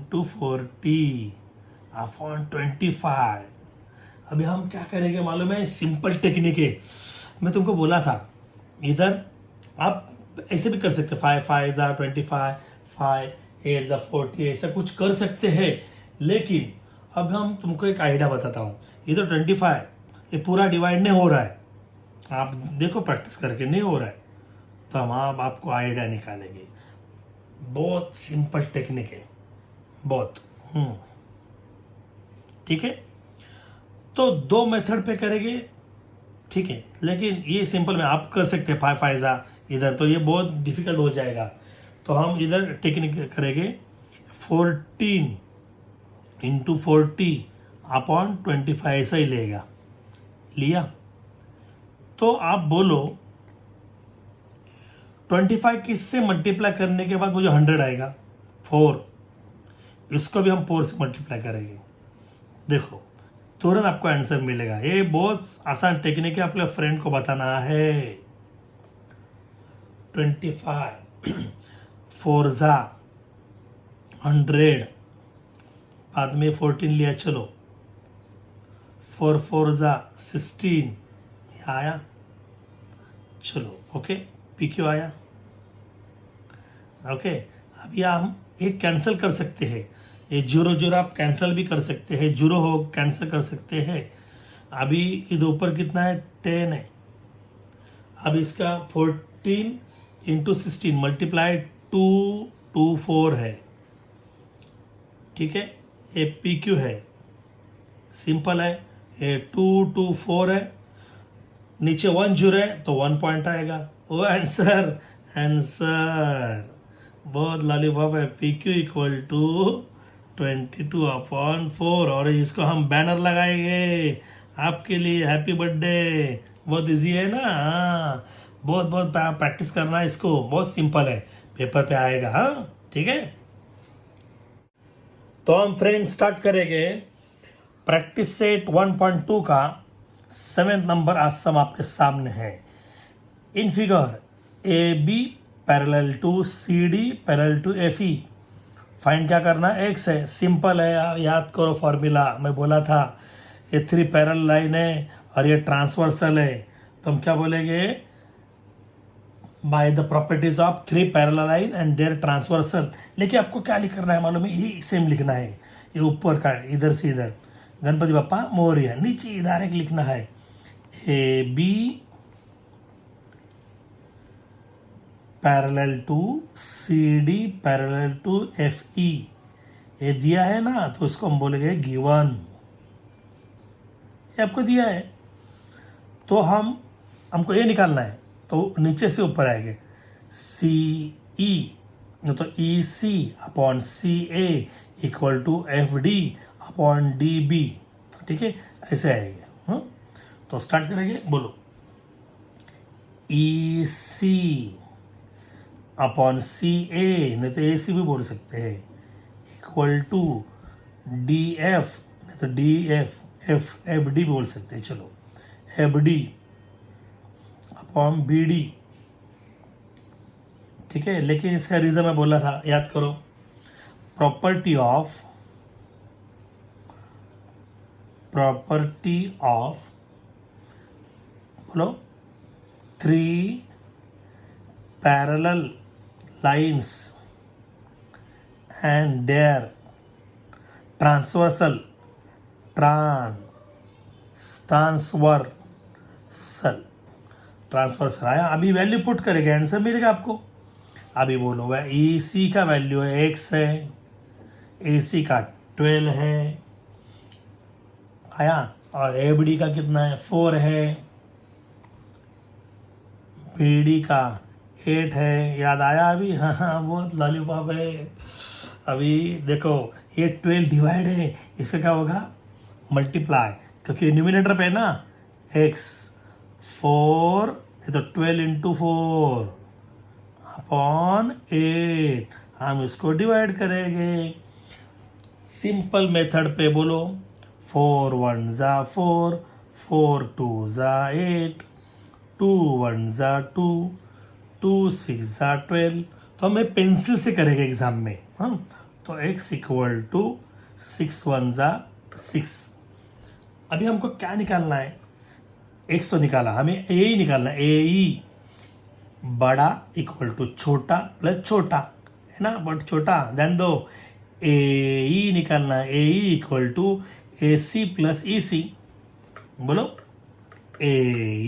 40/25। अभी हम क्या करेंगे मालूम है? सिंपल टेक्निक है, मैं तुमको बोला था। इधर आप ऐसे भी कर सकते, 5 5 ज़ा 25, 5 8 ज़ा 40, ऐसा कुछ कर सकते हैं। लेकिन अब हम तुमको एक आइडिया बताता हूँ। इधर 25, ये पूरा डिवाइड नहीं हो रहा है, आप देखो प्रैक्टिस करके नहीं हो रहा है, तो हम आपको आइडिया निकालेंगे। बहुत सिंपल टेक्निक है, बहुत। ठीक है, तो 2 मेथड पे करेंगे, ठीक है। लेकिन ये सिंपल में आप कर सकते हैं 5 5 ज़ा इधर, तो ये बहुत डिफिकल्ट हो जाएगा। तो हम इधर टेक्निक करेंगे 14 × 40 अपॉन 25 ऐसा ही लेगा, लिया। तो आप बोलो 25 किससे मल्टीप्लाई करने के बाद मुझे 100 आएगा, 4। इसको भी हम 4 से मल्टीप्लाई करेंगे, देखो तुरंत आपको आंसर मिलेगा। ये बहुत आसान टेक्निक है, अपने फ्रेंड को बताना है। 25 4 जा 100, बाद में 14 लिया, चलो 4 4 जा 16, आया, चलो ओके, पी क्यू आया, ओके। अब यह हम एक कैंसिल कर सकते हैं, ये जीरो जीरो आप कैंसिल भी कर सकते हैं, जीरो हो कैंसिल कर सकते हैं। अभी इधर ऊपर कितना है, 10 है। अब इसका 14 इंटू 16 मल्टीप्लाई 224 है, ठीक है। ये पी क्यू है, सिंपल है। ये 224 है, नीचे 1 जीरो है तो 1 पॉइंट आएगा, वो आंसर। आंसर बहुत लॉलीपॉप है, पी क्यू इक्वल टू 22/4। और इसको हम बैनर लगाएंगे आपके लिए, हैप्पी बर्थडे। बहुत इजी है ना, हाँ बहुत बहुत प्रैक्टिस करना है इसको, बहुत सिंपल है, पेपर पे आएगा, हाँ ठीक है। तो हम फ्रेंड स्टार्ट करेंगे प्रैक्टिस सेट 1.2 का 7th नंबर। आज सम आपके सामने है। In figure A B parallel to C D parallel to F E, find क्या करना है, एक्स है, सिंपल है, याद करो फॉर्मूला, मैं बोला था ये 3 पैरेलल लाइन है और ये ट्रांसवर्सल है, तो हम क्या बोलेंगे, by the properties of 3 parallel line and there transversal. लेकिन आपको क्या लिखना है मालूम है, ये सेम लिखना है, ये ऊपर का इधर से इधर गणपति बप्पा मोरया, नीचे डायरेक्ट लिखना है A B parallel to C D parallel to F E, ये दिया है ना, तो इसको हम बोलेंगे गिवन, ये आपको दिया है। तो हमको ये निकालना है, तो नीचे से ऊपर आएंगे सी ई, तो E C upon C A equal to F D upon D B, ठीक है, ऐसे आएंगे। तो स्टार्ट करेंगे, बोलो ई सी अपॉन सी ए, नहीं तो ए सी भी बोल सकते हैं, इक्वल टू डी एफ, नहीं तो D F F F D बोल सकते हैं, चलो F D upon B D, ठीक है। लेकिन इसका रीजन मैं बोला था, याद करो, प्रॉपर्टी ऑफ बोलो 3 parallel lines and there transversal transversal आया। अभी वैल्यू पुट करेंगे, आंसर मिलेगा आपको। अभी बोलो वह ई सी का वैल्यू है एक्स है, ए सी का 12 है, आया, और ए बी डी का कितना है 4 है, बी डी का 8 है, याद आया अभी, हाँ हाँ बहुत लॉलीपॉप है। अभी देखो ये 12 डिवाइड है, इसका क्या होगा मल्टीप्लाई, क्योंकि न्यूमिनेटर पे है ना एक्स, 4 तो 12 इंटू 4 अपॉन 8, हम इसको डिवाइड करेंगे सिंपल मेथड पे, बोलो 4 1 जा 4, 4 2 जा 8, 2 1 जा 2, 2 6 जा 12। तो हमें पेंसिल से करेंगे एग्जाम में, हाँ। तो x इक्वल टू 6 1 जा 6। अभी हमको क्या निकालना है, x तो निकाला, हमें ए ही निकालना है, ए ई बड़ा इक्वल टू छोटा प्लस छोटा, है ना, बट छोटा ध्यान दो, ए ई निकालना है, A E equal to A C plus E C, बोलो A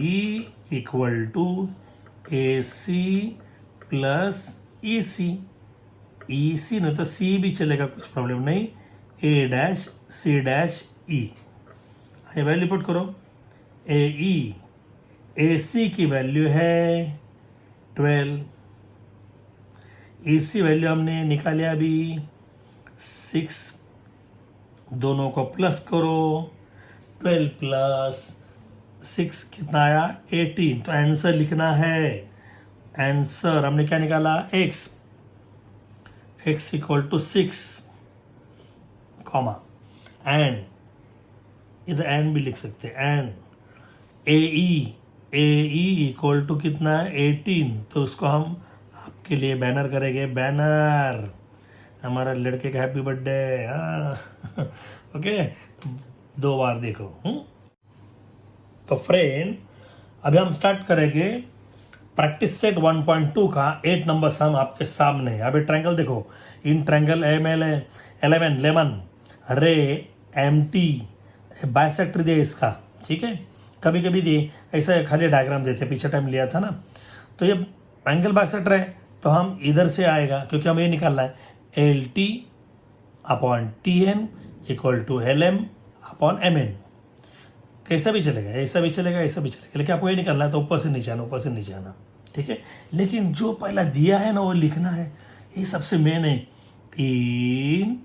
E equal to A C plus E C, E C नहीं तो सी भी चलेगा, कुछ प्रॉब्लम नहीं, A dash C dash E, value put करो, ए ई ए सी की वैल्यू है 12, ई सी वैल्यू हमने निकाले अभी 6 दोनों को प्लस करो, 12 प्लस 6 कितना आया 18। तो आंसर लिखना है, आंसर हमने क्या निकाला x equal to 6 comma and, इधर एंड भी लिख सकते हैं, and A E equal to कितना है 18। तो उसको हम आपके लिए बैनर करेंगे, बैनर हमारा लड़के का हैप्पी बर्थडे। हाँ ओके, दो बार देखो। तो फ्रेंड अभी हम स्टार्ट करेंगे प्रैक्टिस सेट 1.2 का 8 नंबर सम आपके सामने है। अभी ट्रायंगल देखो, इन ट्रायंगल एलेवन लेमन रे एम टी बाइसेक्टर दिए इसका, ठीक है। कभी कभी दिए ऐसा खाली डायग्राम देते, पीछे टाइम लिया था ना। तो ये एंगल बाइसेक्टर है, तो हम इधर से आएगा, क्योंकि हमें ये निकालना है L T upon T N equal to L M upon M N. कैसा भी चलेगा, ऐसा भी चलेगा, ऐसा भी चलेगा, लेकिन आपको ये निकालना है तो ऊपर से नीचे आना, ऊपर से नीचे आना, ठीक है। लेकिन जो पहला दिया है ना वो लिखना है, ये सबसे मेन है। In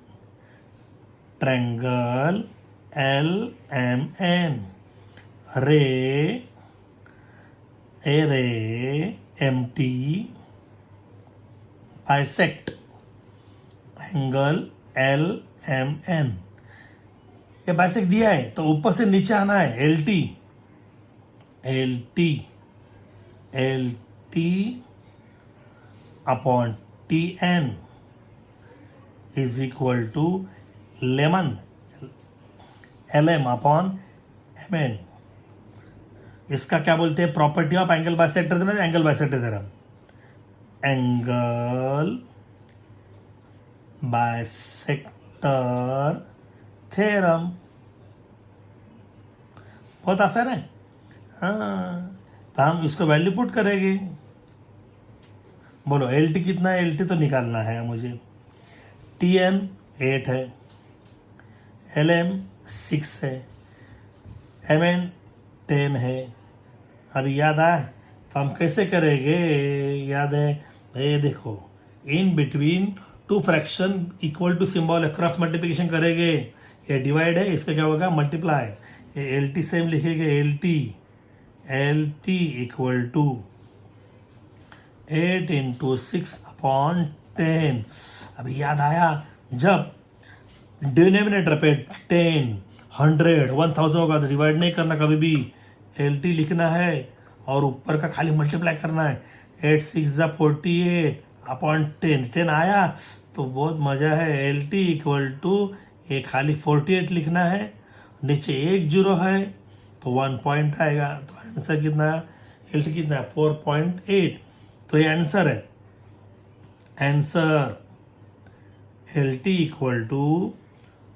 triangle L M N ray M T bisect angle L M N. ये बाइसेक्ट दिया है तो ऊपर से नीचे आना है, L T upon T N is equal to lemon L M upon M N. इसका क्या बोलते हैं, प्रॉपर्टी ऑफ एंगल बाइसेक्टर देना, एंगल बाइसेक्टर दे रहा, एंगल बाइसेक्टर थ्योरम। बहुत आसान है। हाँ, तो हम इसको वैल्यू पुट करेंगे। बोलो एल टी कितना है, एल टी तो निकालना है मुझे। टी एन 8 है, एल एम 6 है, एम एन 10 है। अभी याद आया तो हम कैसे करेंगे, याद है ये देखो, in between two fraction equal to symbol है, क्रॉस मल्टीप्लिकेशन करेंगे। ये डिवाइड है, इसका क्या होगा मल्टीप्लाई। ये एल टी सेम लिखेंगे, L T equal to 8 into 6 upon 10। अभी याद आया, जब डिनोमिनेटर पे 10 100 1000 होगा तो डिवाइड नहीं करना कभी भी, एल टी लिखना है और ऊपर का खाली मल्टीप्लाई करना है। 8 6 48 अपॉन 10 आया तो बहुत मज़ा है। एल टी इक्वल टू ये खाली 48 लिखना है, नीचे एक जीरो है तो 1 पॉइंट आएगा। तो आंसर कितना है, एल टी कितना है 4.8। तो ये आंसर है, answer L T equal to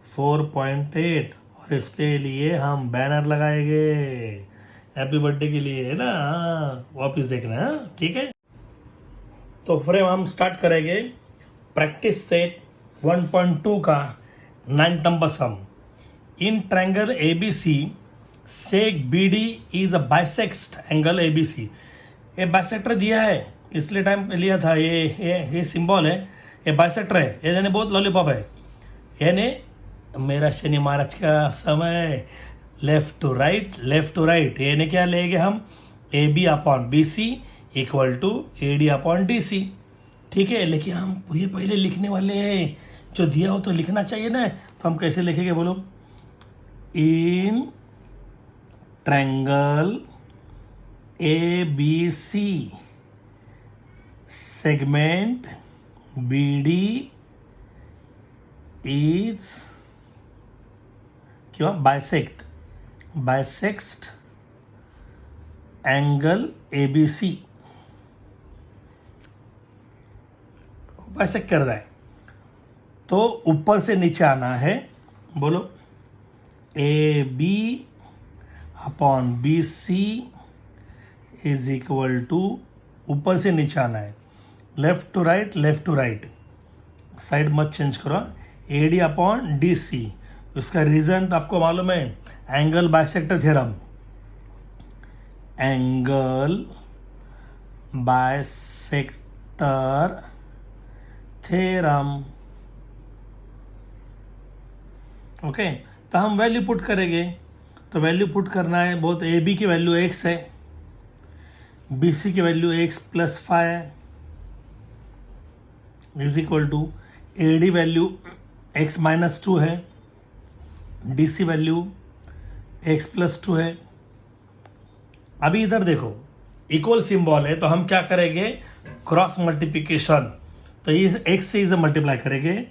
4.8। और इसके लिए हम बैनर लगाएंगे हैप्पी बर्थडे के लिए, है ना। वापस देखना है, ठीक है। तो फिर हम स्टार्ट करेंगे प्रैक्टिस सेट 1.2 का 9 number sum. In triangle A B C seg B D is a bisect angle A B C. ये बाइसेक्टर दिया है, इसलिए टाइम लिया था, ये सिंबल है, ये बाइसेक्टर है। ये यानी बहुत लॉलीपॉप है, यानी मेरा शनि महाराज का समय लेफ्ट टू राइट। यानी क्या लेंगे हम, A B upon B C equal to A D upon D C, ठीक है। लेकिन हम ये पहले लिखने वाले हैं, जो दिया हो तो लिखना चाहिए ना। तो हम कैसे लिखेंगे बोलो, in triangle A B C segment B D is किंवा bisect angle A B C. Bisect कर रहा है तो ऊपर से नीचे आना है, बोलो A B upon B C is equal to, ऊपर से नीचे आना है, लेफ्ट टू राइट, साइड मत चेंज करो। A D upon D C, उसका रीजन तो आपको मालूम है, angle bisector theorem. Angle bisector theorem, okay, तो हम वैल्यू पुट करेंगे। तो वैल्यू पुट करना है, बहुत ए बी की वैल्यू x है, बी सी की value x plus 5 is equal to A D value x minus 2 है, D C value x plus 2 है। अभी इधर देखो इक्वल सिंबल है, तो हम क्या करेंगे, क्रॉस मल्टीप्लिकेशन। तो ये x से इसे मल्टीप्लाई करेंगे,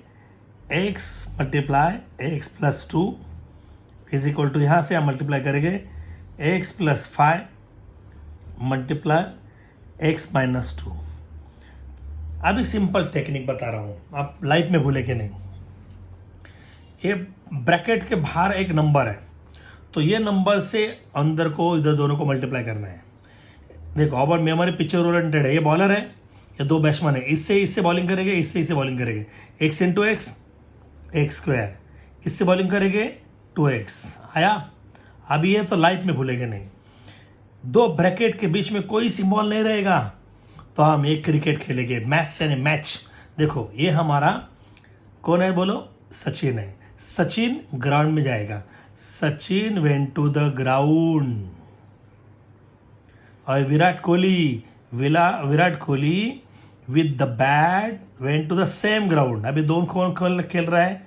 x multiply x plus 2 is equal to, यहाँ से हम मल्टीप्लाई करेंगे x plus 5 multiply x minus 2। अभी सिंपल टेक्निक बता रहा हूँ, आप लाइफ में भूले कि नहीं। ये ब्रैकेट के बाहर एक नंबर है, तो ये नंबर से अंदर को इधर दोनों को मल्टीप्लाई करना है। देखो अब मेमोरी पिक्चर ओरिएंटेड है, ये बॉलर है, ये दो बैट्समैन है, इससे बॉलिंग करेंगे, इससे बॉलिंग करेंगे, x इंटू एक्स स्क्वायर, इससे बॉलिंग करेंगे 2x। आया? अभी ये तो लाइफ में भूलेंगे नहीं। दो ब्रैकेट के बीच में कोई सिंबल नहीं रहेगा, तो हम एक क्रिकेट खेलेंगे, मैच यानी मैच। देखो ये हमारा कौन है, बोलो, सचिन है। सचिन ग्राउंड में जाएगा, Sachin went to the ground. और Virat Kohli with the bat went to the same ground. अभी दोनों कौन खेल रहा है,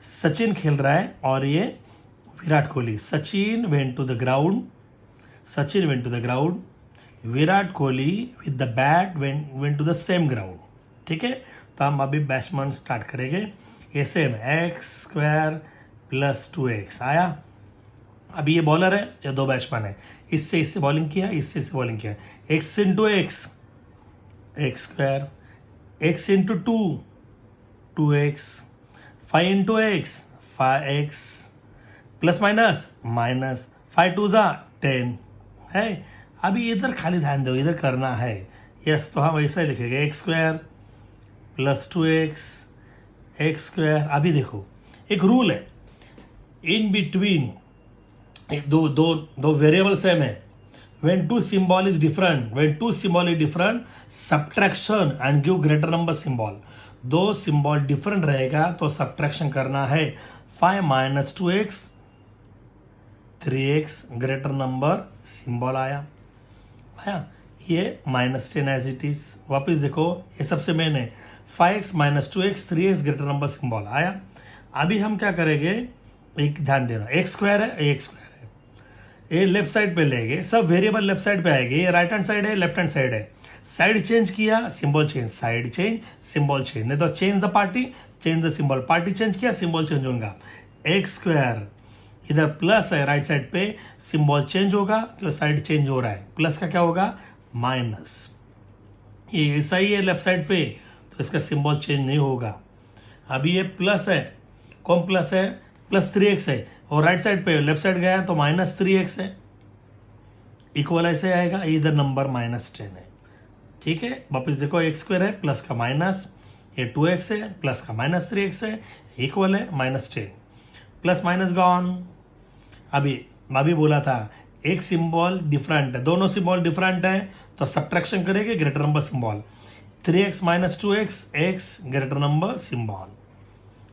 सचिन खेल रहा है और ये Virat Kohli. Sachin went to the ground, Virat Kohli with the bat went to the same ground. ठीक है, तो हम अभी बैट्समैन स्टार्ट करेंगे। ये same x square plus 2x आया। अभी ये बॉलर है, ये दो बैट्समैन है, इससे बॉलिंग किया, इससे बॉलिंग किया, x into x square, x into 2x, 5 into x 5x, plus minus 5 two ज़ा 10 है। अभी इधर खाली ध्यान दो, इधर करना है। यस, तो हम ऐसा ही लिखेंगे x square plus 2x square. अभी देखो एक रूल है, इन बिटवीन दो वेरिएबल सेम है, when two symbol is different subtraction and give greater number symbol। दो सिंबल डिफरेंट रहेगा तो सब्ट्रैक्शन करना है। 5 minus 2x 3x greater number symbol आया। ये -10 एज इट इज। वापस देखो ये सबसे मेन है, 5x minus 2x 3x greater number symbol आया। अभी हम क्या करेंगे, एक ध्यान देना, x स्क्वायर है, ये लेफ्ट साइड पे लेंगे, सब वेरिएबल लेफ्ट साइड पे आएंगे। ये राइट हैंड साइड है, लेफ्ट हैंड साइड है, साइड चेंज किया symbol change, side change symbol change, नहीं तो change the party change the symbol, party change किया सिंबल चेंज होगा। एक्स स्क्वायर इधर प्लस है, राइट साइड पे सिंबल चेंज होगा क्योंकि साइड चेंज हो रहा है, प्लस का क्या होगा माइनस। ये ऐसा ही है लेफ्ट साइड पे, तो इसका सिंबल चेंज नहीं होगा। अभी ये प्लस है, कौन प्लस है, प्लस 3x है, और राइट साइड पे लेफ्ट साइड गया तो -3x है, इक्वल ऐसे आएगा, इधर नंबर -10 है। ठीक है, वापस देखो x स्क्वायर है प्लस का माइनस, ये 2x है प्लस का -3x है, इक्वल है -10, प्लस माइनस गॉन। अभी बोला था एक सिंबल डिफरेंट है, दोनों सिंबल डिफरेंट है तो सब्ट्रैक्शन करेंगे greater number symbol. 3x minus 2x x greater number symbol,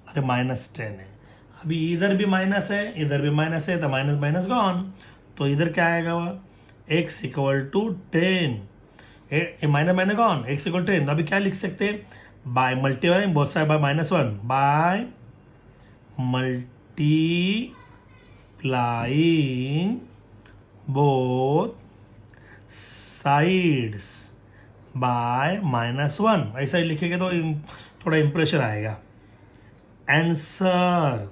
अरे -10 है। अभी इधर भी माइनस है, इधर भी माइनस है, तो माइनस माइनस गॉन, तो इधर क्या आएगा वह x equal to 10, minus minus gone, x equal 10। तो अभी क्या लिख सकते हैं, by multiplying both side by -1, by multiplying both sides by -1, ऐसा ही लिखेंगे तो थोड़ा इंप्रेशन आएगा। आंसर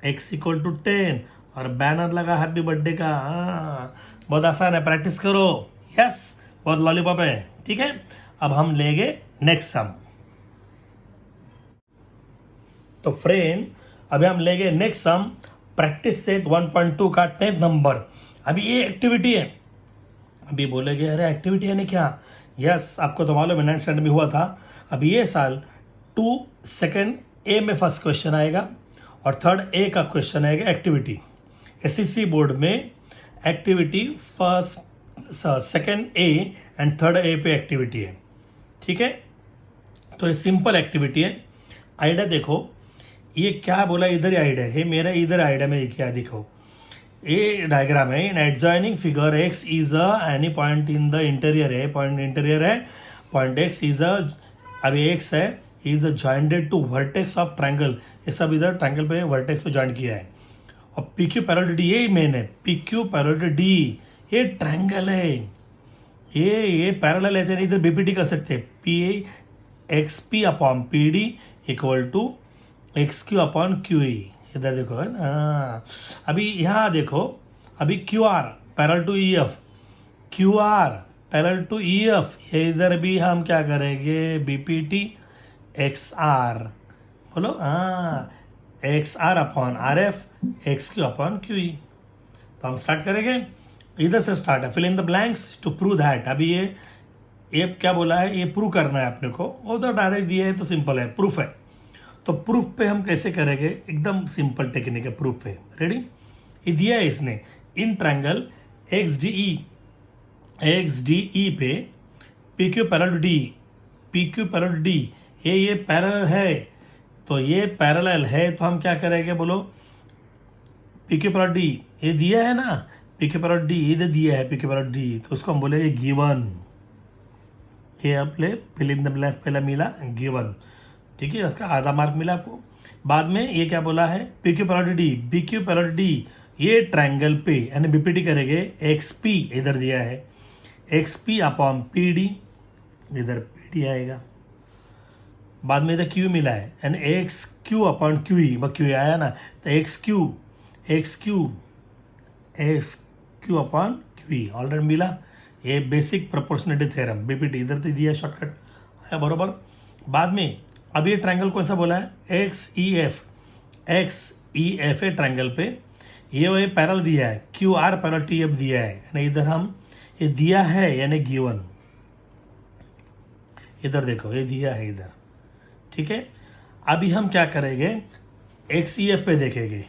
x इक्वल टू 10 और बैनर लगा हैप्पी बर्थडे का। बहुत आसान है, प्रैक्टिस करो। यस, बहुत लॉलीपॉप है। ठीक है, अब हम लेंगे नेक्स्ट सम। तो फ्रेंड अभी हम लेंगे नेक्स्ट सम, प्रैक्टिस सेट 1.2 का 10th नंबर। अभी ये एक्टिविटी है। अभी बोलेगे अरे एक्टिविटी है नहीं क्या, यस आपको तो मालूम है 9th स्टैंडर्ड में हुआ था। अभी ये साल 2 सेकेंड ए में फर्स्ट क्वेश्चन आएगा और थर्ड ए का क्वेश्चन आएगा एक्टिविटी। एसएससी बोर्ड में activity first second A and third A पे एक्टिविटी है। ठीक है, तो ये सिंपल एक्टिविटी है। आइडिया देखो, ये क्या बोला, इधर ही आइड है, ये मेरा इधर आइड है, मैं ये क्या दिखाऊँ, ये डायग्राम है। In adjoining figure X is a any point in the interior है, पॉइंट इंटीरियर है, पॉइंट एक्स इज अ, अभी एक्स है, is a jointed to vertex of triangle, ये सब इधर ट्रायंगल पे वर्टेक्स पे जॉइंट किया है। और पी क्यू पैरेलल डी, ये मेन है, पी क्यू पैरेलल डी, ये ट्रायंगल है, ये पैरेलल है, तो इधर बीपीटी कर सकते हैं, P X P upon P D equal to X Q upon Q E, इधर देखो है ना। अभी यहाँ देखो, अभी Q R parallel to E F, Q R parallel to E F, ये इधर भी हम क्या करेंगे, बीपीटी एक्स आर, बोलो हाँ, X R upon R F, X Q upon Q E. तो हम स्टार्ट करेंगे, इधर से स्टार्ट है, fill in the blanks to prove that. अभी ये क्या बोला है, ये प्रूव करना है अपने को, वो तो डायरेक्ट दिया है तो सिंपल है, प्रूफ है। तो प्रूफ पे हम कैसे करेंगे, एकदम सिंपल टेक्निक है प्रूफ पे, रेडी। ये दिया है इसने, in triangle X D E पे P Q parallel D, P Q parallel D, ये पैरेलल है, तो ये पैरेलल है, तो हम क्या करेंगे बोलो, पी क्यू पैरेलल डी ये दिया है ना, पी क्यू पैरेलल डी इधर दिया है, पी क्यू पैरेलल डी, तो उसको हम बोलेंगे गिवन। ये अपने फिल इन द ब्लैंक्स पहला मिला गिवन, ठीक है, उसका आधा मार्क मिला आपको। बाद में ये क्या बोला है, P Q parallel D, P Q parallel D, ये ट्रायंगल पे यानी बीपीटी करेंगे, एक्स पी इधर दिया है, x P upon P D, इधर पी डी आएगा। बाद में इधर क्यू मिला है, यानी एक्स क्यू अपॉन क्यू ई, वह क्यू आया ना, तो एक्स क्यू अपॉन क्यू ई ऑलरेडी मिला। ये बेसिक प्रोपोर्शनलिटी थ्योरम, बीपीटी इधर तो दिया शॉर्टकट है बरोबर। बाद में अब ये ट्रायंगल कौन सा बोला है, एक्स ई एफ है ट्रायंगल पे, ये पैरेलल दिया है, Q R parallel T F दिया है, यानी इधर हम ये दिया है यानी गिवन, इधर देखो ये दिया है इधर, ठीक है। अभी हम क्या करेंगे, एक्स ई एफ पे देखेंगे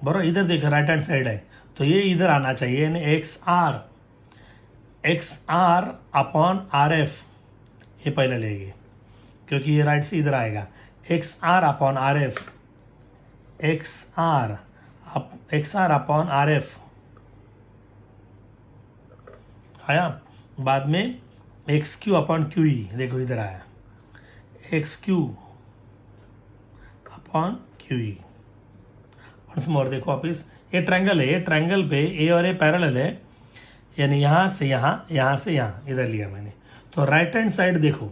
बराबर, इधर देखो राइट हैंड साइड है, तो ये इधर आना चाहिए, यानी X R upon R F, ये पहले लेंगे क्योंकि ये राइट से इधर आएगा, X R upon R F, X R upon R F आया। बाद में X Q upon Q E, देखो इधर आया, X Q upon Q E. Once more देखो वापिस, ये ट्रायंगल है, ये ट्रायंगल पे ए और ए पैरेलल है, यानी यहाँ से यहाँ, यहाँ से यहाँ, इधर लिया मैंने। तो राइट हैंड साइड देखो,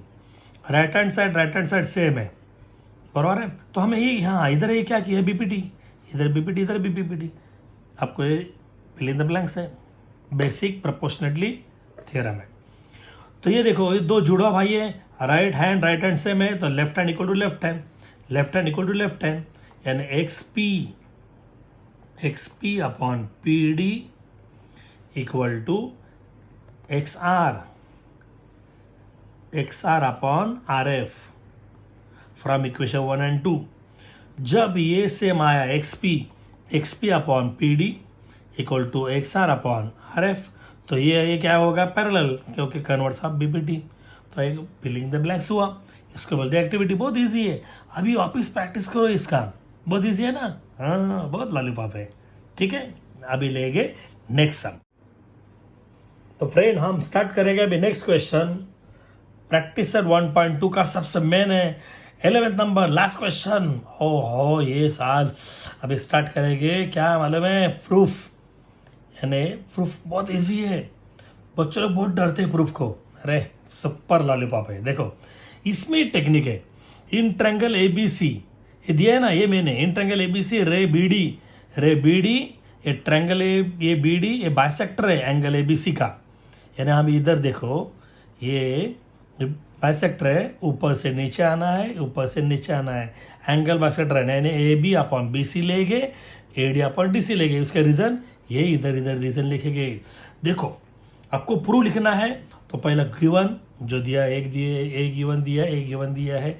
राइट हैंड साइड सेम है बराबर है, तो हमें ये यहाँ इधर ये क्या किया, बीपीटी, इधर बीपीटी, इधर भी बीपीटी, आपको ये फिल इन द ब्लैंक्स है, बेसिक प्रोपोर्शनलिटी थ्योरम है। तो ये देखो, ये दो जुड़वा भाई है, राइट हैंड सेम है, तो left hand equal to left hand equal to left hand, यानी X P upon P D equal to X R upon R F from equation 1 and 2। जब ये सेम आया, X P upon P D equal to X R upon R F, तो ये क्या होगा, पैरेलल, क्योंकि कन्वर्ट्स ऑफ बीपीटी, तो एक फिलिंग द ब्लैंक्स हुआ। इसको बोलते हैं एक्टिविटी, बहुत ईजी है, अभी वापस प्रैक्टिस करो इसका, बहुत ईजी है ना, हाँ बहुत लॉलीपॉप है, ठीक है। अभी लेंगे नेक्स्ट सम। तो फ्रेंड हम स्टार्ट करेंगे अभी नेक्स्ट क्वेश्चन, प्रैक्टिस सेट 1.2 का सबसे मेन है, 11th नंबर लास्ट क्वेश्चन। हो ये साल अभी स्टार्ट करेंगे, क्या मालूम है, प्रूफ, यानी प्रूफ बहुत इजी है, बच्चों लोग बहुत डरते हैं प्रूफ को, अरे सुपर लॉलीपॉप है। देखो इसमें टेक्निक है, in triangle A B C, ये दिया है ना, ये मैंने इन ट्रायंगल ए बी सी, रे बी डी, ये ट्रायंगल ये बी डी, ये बाइसेक्टर है एंगल ए बी सी का, यानी हम इधर देखो, ये बाइसेक्टर है, ऊपर से नीचे आना है, ऊपर से नीचे आना है, एंगल बाइसेक्टर है, यानी A B upon B C लेंगे, A D upon D C लेंगे, उसका रीजन ये इधर रीजन लिखेंगे। देखो आपको प्रूफ लिखना है, तो पहला गिवन जो दिया, ए गिवन दिया है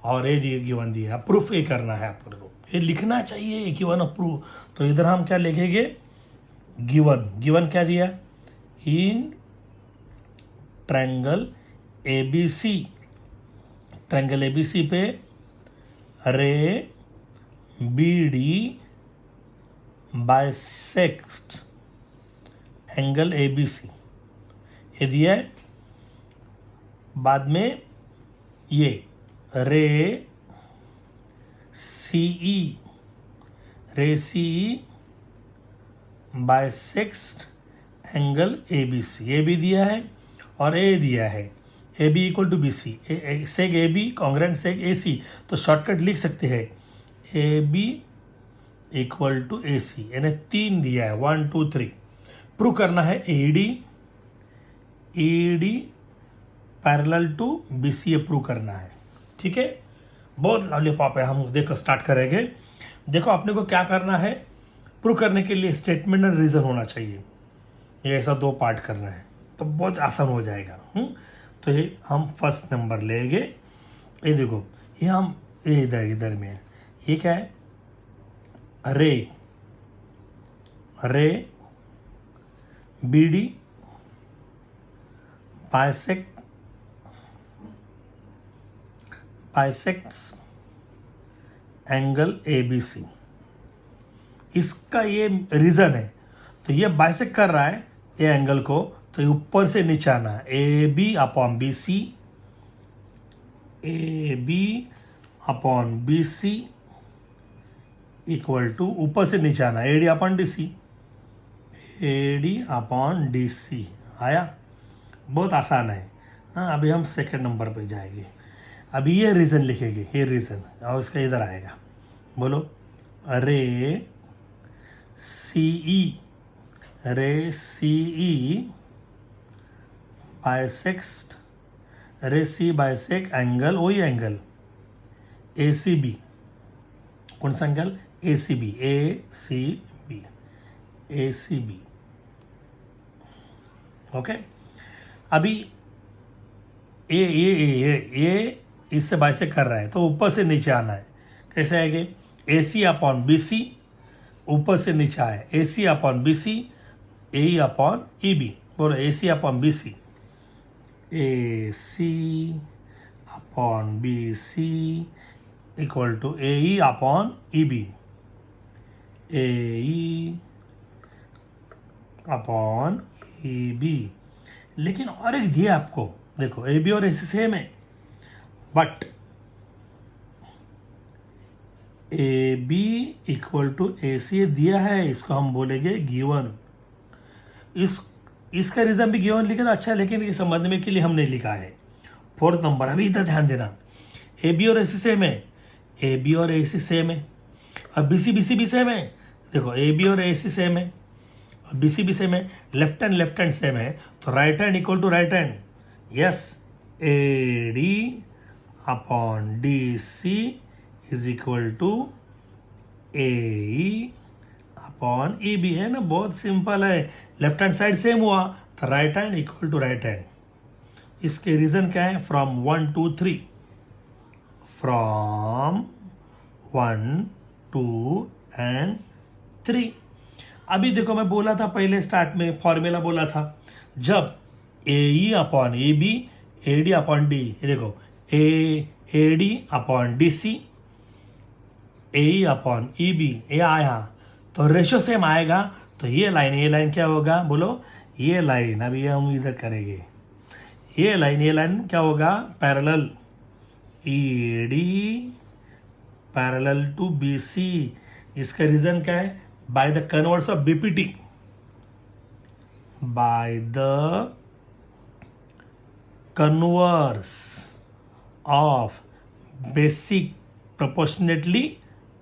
और ए गिवन दिया है, प्रूफ ये करना है आपको, ये लिखना चाहिए गिवन और प्रूफ। तो इधर हम क्या लिखेंगे, गिवन क्या दिया, इन ट्रायंगल ए बी सी पे रे BD बाइसेक्ट एंगल ABC, ये दिया है। बाद में ये रे CE बाइसेक्ट एंगल ABC, ये भी दिया है और ए दिया है AB equal to BC, seg AB congruent seg AC, तो शॉर्टकट लिख सकते हैं AB इक्वल टू AC, यानी 3 दिया है, 1 2 3। प्रूव करना है ED पैरेलल टू BC, ये प्रूव करना है। ठीक है, बहुत लॉलीपॉप है। हम देखो स्टार्ट करेंगे। देखो अपने को क्या करना है, प्रूव करने के लिए स्टेटमेंट और रीज़न होना चाहिए। ये ऐसा 2 पार्ट करना है तो बहुत आसान हो जाएगा। तो ये हम फर्स्ट नंबर लेंगे। ये देखो, ये हम ये इधर में है। ये क्या है, रे BD बाइसेक्ट्स एंगल ABC, इसका ये रीज़न है। तो ये बाइसेक्ट कर रहा है ये एंगल को, तो ये ऊपर से नीचे आना है, AB upon BC equal to ऊपर से नीचे आना AD अपॉन DC आया। बहुत आसान है। हाँ, अभी हम सेकंड नंबर पे जाएंगे। अभी ये रीज़न लिखेंगे, ये रीज़न, और इसका इधर आएगा। बोलो, रे CE बाइसेक्ट एंगल, वही एंगल ACB, कौन सा एंगल, ACB। ओके, अभी ये इससे बाइसेक्ट कर रहा है, तो ऊपर से नीचे आना है। कैसे आएगा, AC अपॉन BC, ऊपर से नीचे आए AC upon BC, AE upon EB। बोलो, AC upon BC equal to AE upon EB, AE upon EB। लेकिन और एक दिया आपको, देखो AB और AC सेम है, but AB equal to AC दिया है, इसको हम बोलेंगे गिवन। इसका रीज़न भी गिवन लिखा था, अच्छा, लेकिन ये समझने के लिए हमने लिखा है। फोर्थ नंबर, अभी इधर ध्यान देना, AB और AC सेम है, AB और AC सेम है, अब BC भी सेम है। देखो, AB और AC सेम है और BC भी सेम है, लेफ्ट हैंड सेम है, तो right hand equal to right hand, yes, AD upon DC is equal to AE upon EB, है ना, बहुत सिंपल है। लेफ्ट हैंड साइड सेम हुआ तो right hand equal to right hand. इसके रीजन क्या है, फ्रॉम 1 2 3, फ्रॉम 1 2 एंड 3। अभी देखो, मैं बोला था पहले स्टार्ट में, फॉर्मूला बोला था, जब AE upon AB, AD upon D, ये देखो AD upon DC, AE upon EB, ये आया तो रेशो सेम आएगा। तो ये लाइन क्या होगा, बोलो, ये लाइन, अभी हम इधर करेंगे, ये लाइन क्या होगा, parallel, ED parallel to BC। इसका रीजन क्या है, by the converse of BPT, by the converse of basic proportionately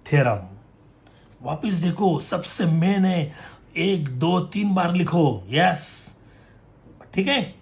theorem. वापिस देखो, सबसे मेन है, 1 2 3 बार लिखो, यस, ठीक है।